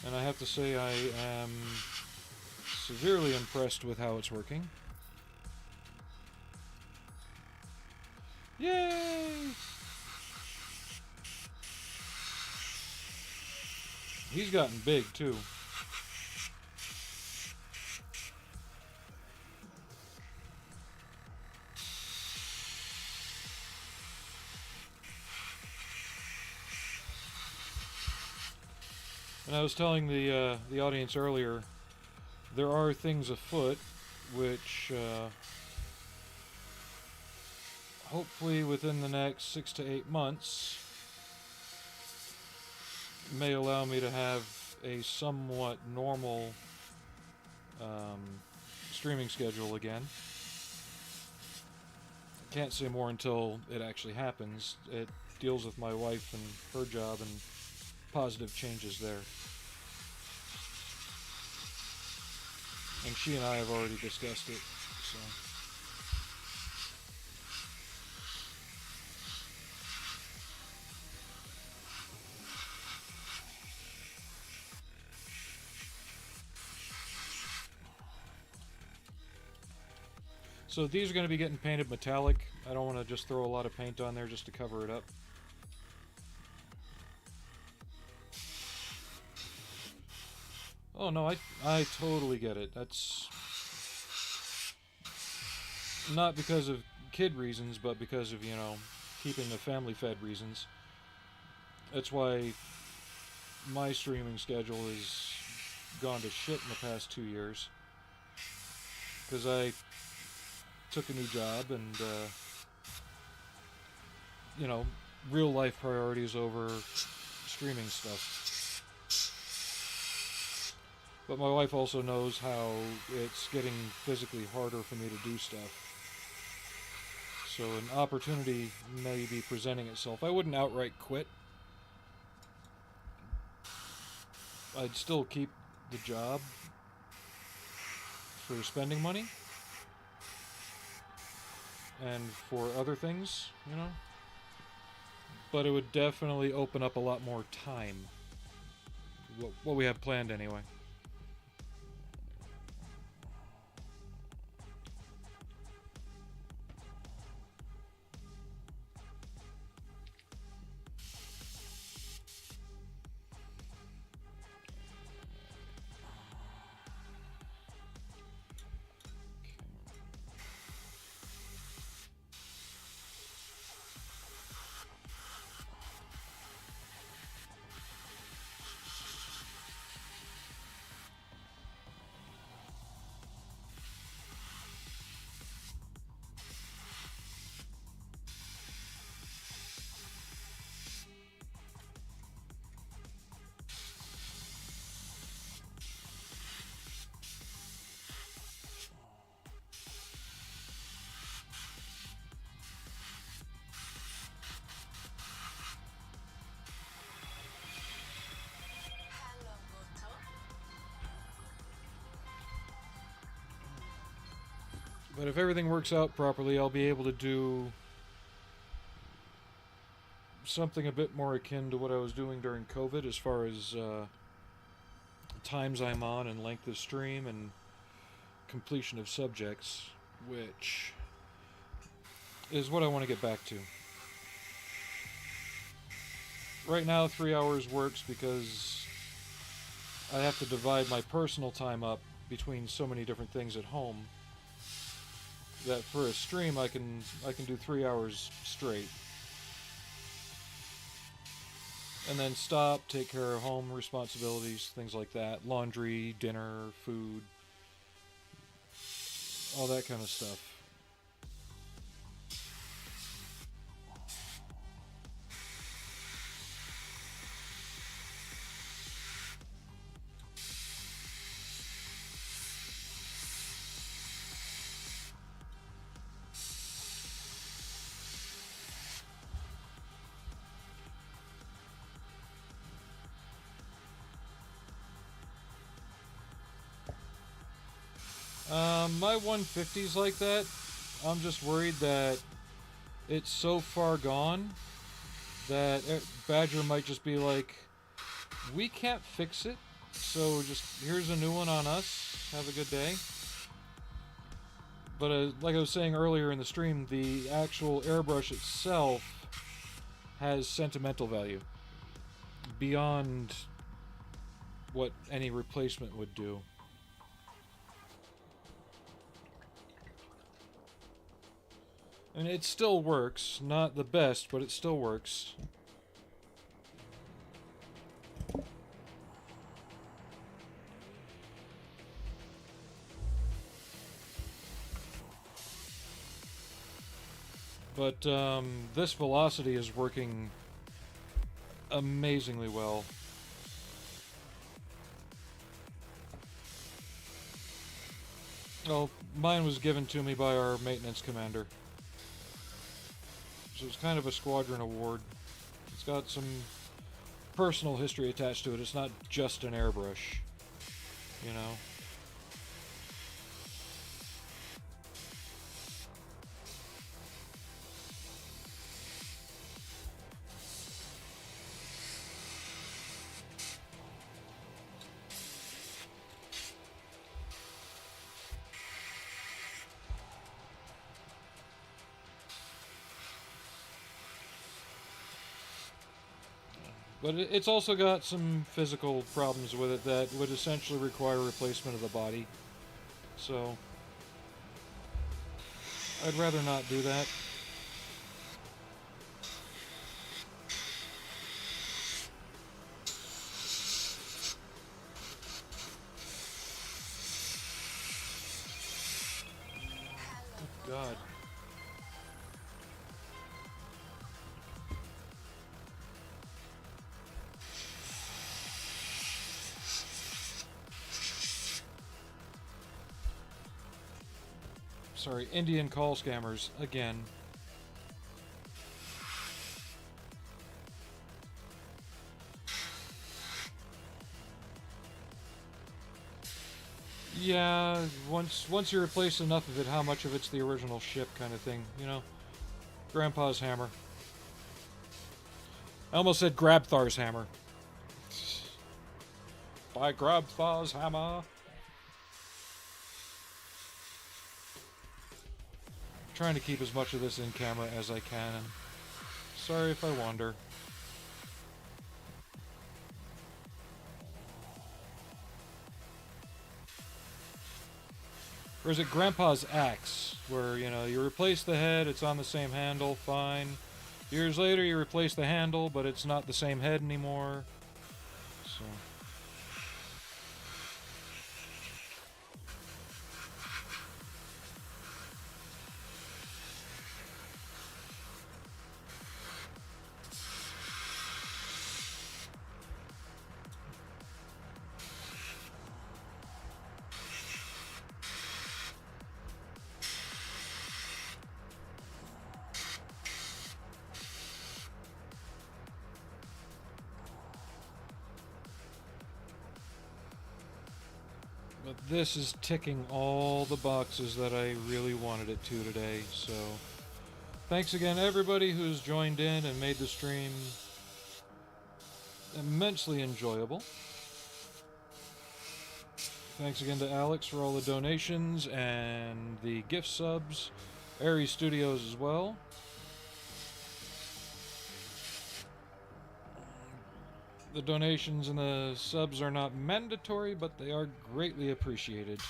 Speaker 1: And I have to say I am severely impressed with how it's working. Yay! He's gotten big too. And I was telling the audience earlier, there are things afoot which hopefully within the next 6 to 8 months may allow me to have a somewhat normal streaming schedule again. Can't say more until it actually happens. It deals with my wife and her job and positive changes there. And she and I have already discussed it, so. So these are going to be getting painted metallic. I don't want to just throw a lot of paint on there just to cover it up. Oh no, I totally get it. That's not because of kid reasons, but because of, you know, keeping the family fed reasons. That's why my streaming schedule has gone to shit in the past 2 years. Because I took a new job and, you know, real life priorities over streaming stuff. But my wife also knows how it's getting physically harder for me to do stuff. So an opportunity may be presenting itself. I wouldn't outright quit. I'd still keep the job for spending money and for other things, you know. But it would definitely open up a lot more time. What we have planned anyway. But if everything works out properly, I'll be able to do something a bit more akin to what I was doing during COVID as far as times I'm on and length of stream and completion of subjects, which is what I want to get back to. Right now, 3 hours works because I have to divide my personal time up between so many different things at home that for a stream I can do 3 hours straight. And then stop, take care of home responsibilities, things like that. Laundry, dinner, food, all that kind of stuff. My 150's like that. I'm just worried that it's so far gone that Badger might just be like, we can't fix it, so just here's a new one on us. Have a good day. But like I was saying earlier in the stream, the actual airbrush itself has sentimental value beyond what any replacement would do. And it still works. Not the best, but it still works. But this velocity is working amazingly well. Well, mine was given to me by our maintenance commander. So it's kind of a squadron award. It's got some personal history attached to it. It's not just an airbrush, you know. But it's also got some physical problems with it that would essentially require replacement of the body. So I'd rather not do that. Oh, God. Sorry, Indian call scammers again. Yeah, once you replace enough of it, how much of it's the original ship kind of thing, you know? Grandpa's hammer. I almost said Grabthar's hammer. By Grabthar's hammer. Trying to keep as much of this in camera as I can, and sorry if I wander. Or is it Grandpa's axe, where, you know, you replace the head, it's on the same handle, fine. Years later, you replace the handle, but it's not the same head anymore. So... But this is ticking all the boxes that I really wanted it to today, so thanks again everybody who's joined in and made the stream immensely enjoyable. Thanks again to Alex for all the donations and the gift subs, Aries Studios as well. The donations and the subs are not mandatory, but they are greatly appreciated.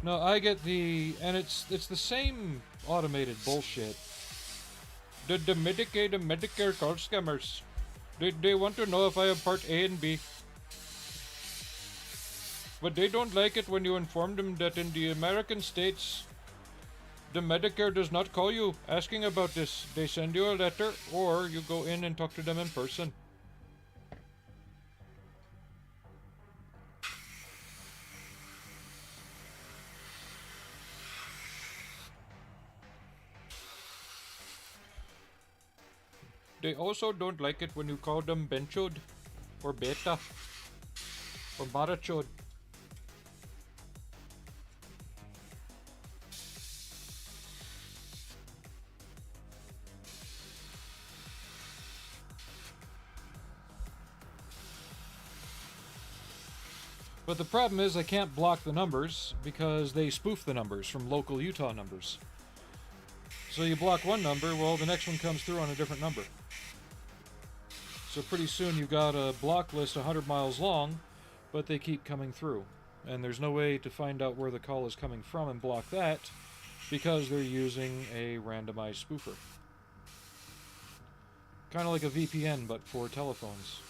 Speaker 1: No, I get and it's the same automated bullshit. The Medicaid and Medicare card scammers. They want to know if I have Part A and B. But they don't like it when you inform them that in the American states, the Medicare does not call you asking about this. They send you a letter, or you go in and talk to them in person. They also don't like it when you call them Benchod, or Beta, or Barachod. But the problem is I can't block the numbers because they spoof the numbers from local Utah numbers. So you block one number, well, the next one comes through on a different number. So pretty soon you've got a block list 100 miles long, but they keep coming through. And there's no way to find out where the call is coming from and block that because they're using a randomized spoofer. Kind of like a VPN, but for telephones.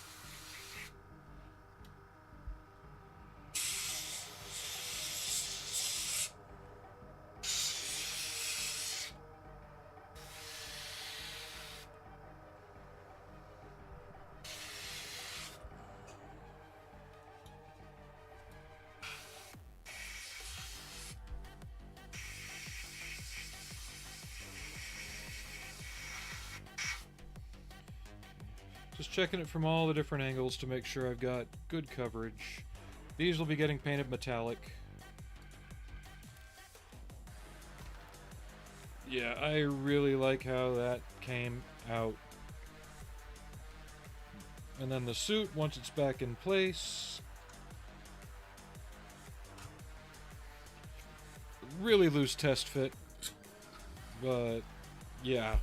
Speaker 1: Just checking it from all the different angles to make sure I've got good coverage. These will be getting painted metallic. Yeah, I really like how that came out. And then the suit, once it's back in place. Really loose test fit. But, yeah.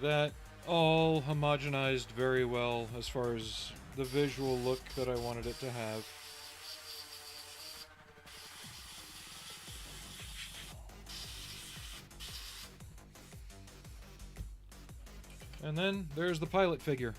Speaker 1: That all homogenized very well as far as the visual look that I wanted it to have. And then there's the pilot figure.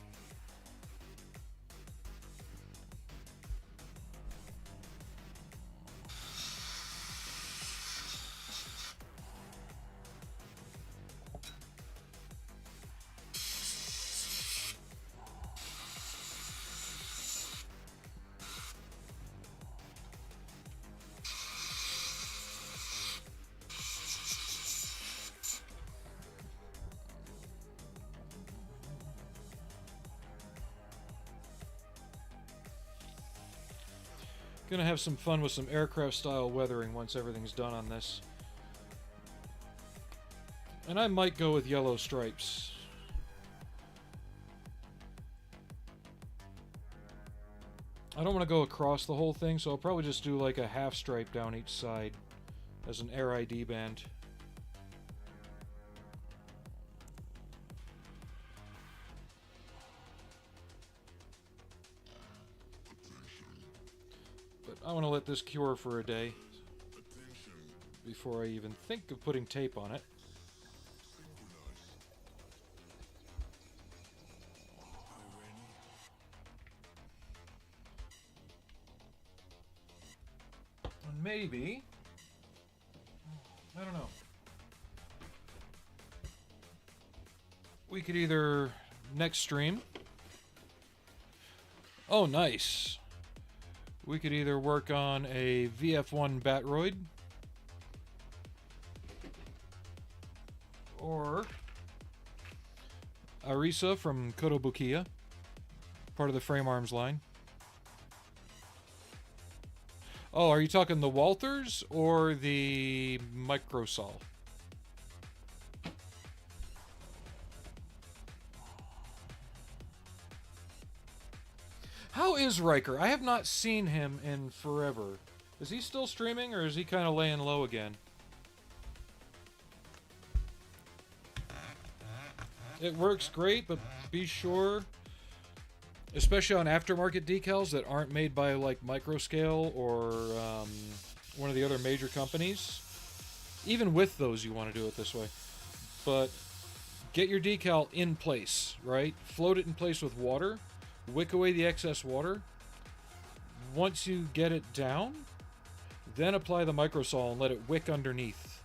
Speaker 1: Gonna have some fun with some aircraft style weathering once everything's done on this. And I might go with yellow stripes. I don't want to go across the whole thing, so I'll probably just do like a half stripe down each side as an Air ID band. I want to let this cure for a day before I even think of putting tape on it. And maybe, I don't know, we could either next stream. Oh, nice. We could either work on a VF1 Batroid or Arisa from Kotobukiya, part of the Frame Arms line. Oh, are you talking the Walthers or the Microsol? How is Riker? I have not seen him in forever. Is he still streaming or is he kind of laying low again? It works great, but be sure, especially on aftermarket decals that aren't made by like Microscale or one of the other major companies. Even with those, you want to do it this way. But get your decal in place, right? Float it in place with water. Wick away the excess water. Once you get it down, then apply the Microsol and let it wick underneath.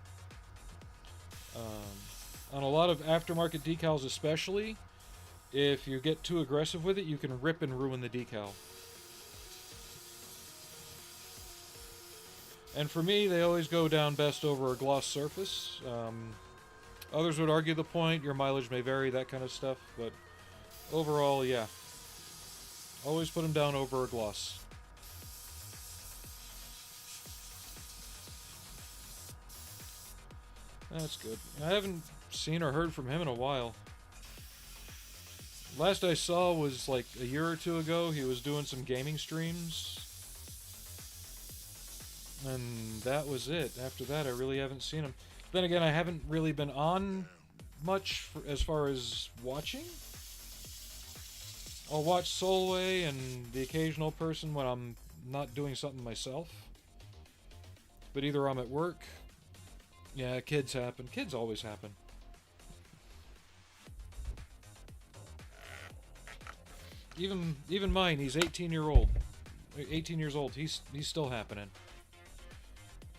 Speaker 1: On a lot of aftermarket decals especially, if you get too aggressive with it, you can rip and ruin the decal. And for me, they always go down best over a gloss surface. Others would argue the point, your mileage may vary, that kind of stuff, but overall, yeah. Always put them down over a gloss. That's good. I haven't seen or heard from him in a while. Last I saw was like a year or two ago. He was doing some gaming streams. And that was it. After that, I really haven't seen him. Then again, I haven't really been on much as far as watching. I'll watch Solway and the occasional person when I'm not doing something myself. But either I'm at work. Yeah, kids happen. Kids always happen. Even mine, he's 18 years old. He's still happening.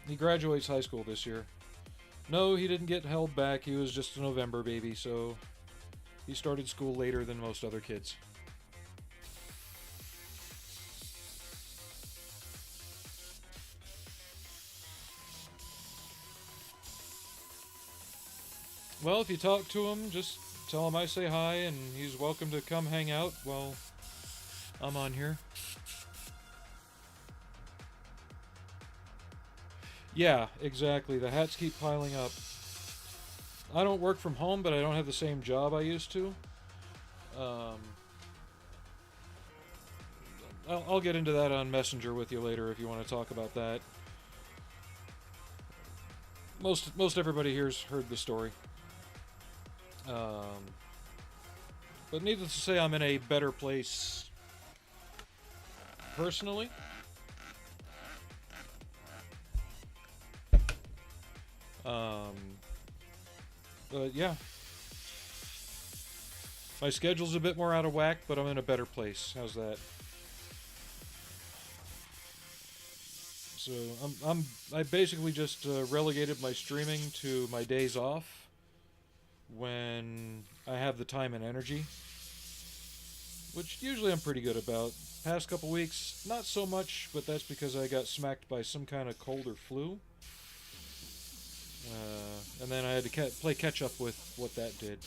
Speaker 1: He graduates high school this year. No, he didn't get held back. He was just a November baby, so he started school later than most other kids. Well, if you talk to him, just tell him I say hi, and he's welcome to come hang out while I'm on here. Yeah, exactly. The hats keep piling up. I don't work from home, but I don't have the same job I used to. I'll get into that on Messenger with you later if you want to talk about that. Most everybody here's heard the story. But needless to say, I'm in a better place personally. But yeah. My schedule's a bit more out of whack, but I'm in a better place. How's that? So I basically just relegated my streaming to my days off when I have the time and energy, which usually I'm pretty good about. Past couple weeks, not so much, but that's because I got smacked by some kind of cold or flu. And then I had to play catch up with what that did.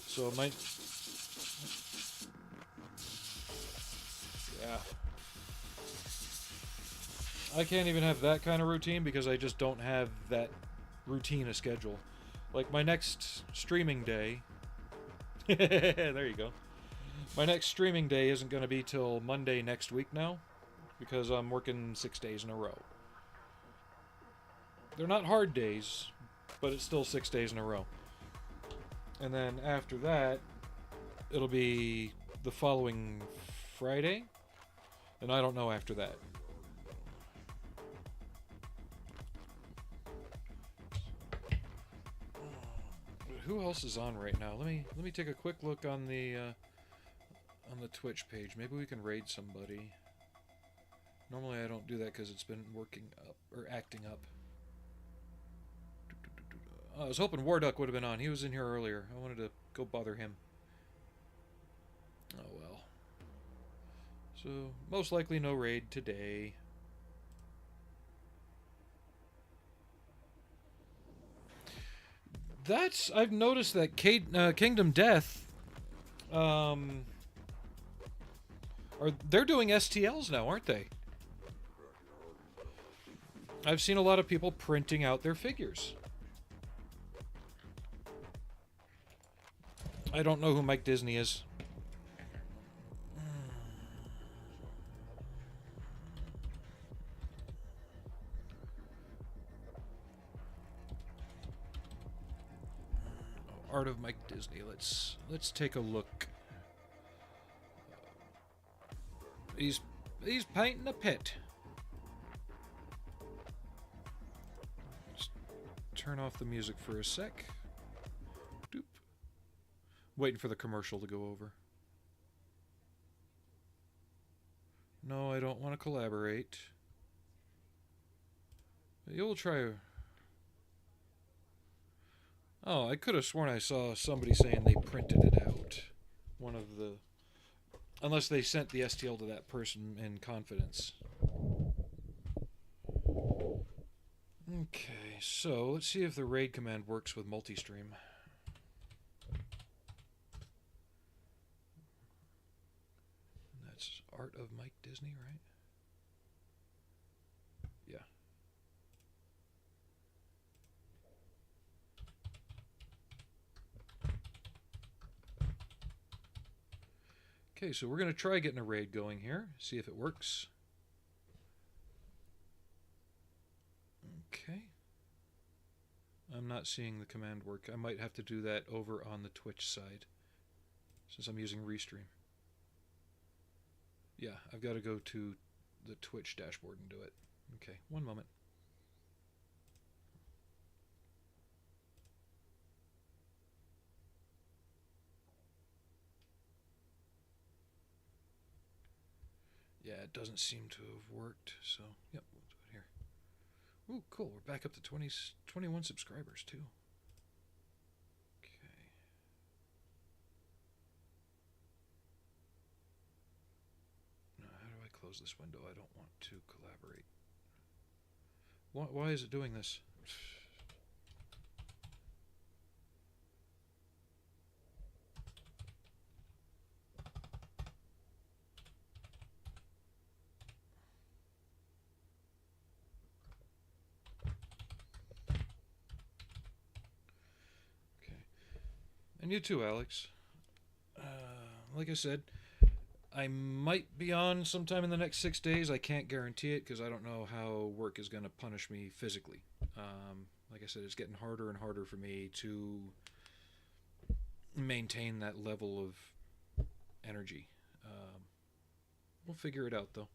Speaker 1: So my... Yeah. I can't even have that kind of routine because I just don't have that routine a schedule. Like my next streaming day... There you go. My next streaming day isn't going to be till Monday next week now, because I'm working 6 days in a row. They're not hard days, but it's still 6 days in a row. And then after that, it'll be the following Friday, and I don't know after that. Who else is on right now? Let me take a quick look on the Twitch page. Maybe we can raid somebody. Normally I don't do that because it's been working up, or acting up. I was hoping Warduck would have been on. He was in here earlier. I wanted to go bother him. Oh well. So, most likely no raid today. I've noticed that Kingdom Death, they're doing STLs now, aren't they? I've seen a lot of people printing out their figures. I don't know who Mike Disney is. Art of Mike Disney. Let's take a look. He's painting a pit. Just turn off the music for a sec. Doop. Waiting for the commercial to go over. No, I don't want to collaborate. You'll try. Oh, I could have sworn I saw somebody saying they printed it out. One of the... Unless they sent the STL to that person in confidence. Okay, so let's see if the raid command works with multi-stream. That's Art of Mike Disney, right? Yeah. Okay, so we're going to try getting a raid going here, see if it works. Okay. I'm not seeing the command work. I might have to do that over on the Twitch side, since I'm using Restream. Yeah, I've got to go to the Twitch dashboard and do it. Okay, one moment. Yeah, it doesn't seem to have worked, so yep, we'll do it here. Ooh, cool, we're back up to 21 subscribers, too. Okay. Now, how do I close this window? I don't want to collaborate. Why is it doing this? And you too, Alex. Like I said, I might be on sometime in the next 6 days. I can't guarantee it because I don't know how work is going to punish me physically. Like I said, it's getting harder and harder for me to maintain that level of energy. We'll figure it out, though.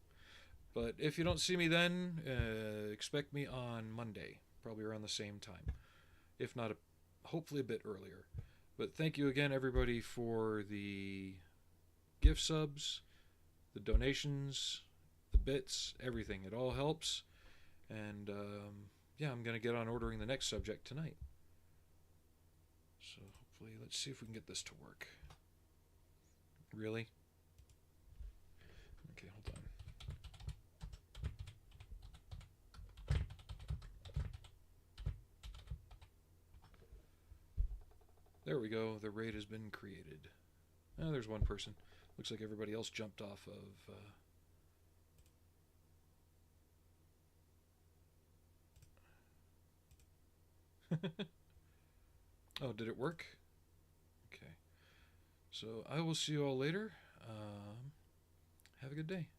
Speaker 1: But if you don't see me then, expect me on Monday, probably around the same time. If not, hopefully a bit earlier. But thank you again, everybody, for the gift subs, the donations, the bits, everything. It all helps. And, yeah, I'm going to get on ordering the next subject tonight. So hopefully, let's see if we can get this to work. Really? Okay, hold on. There we go. The raid has been created. Oh, there's one person. Looks like everybody else jumped off of... Oh, did it work? Okay. So I will see you all later. Have a good day.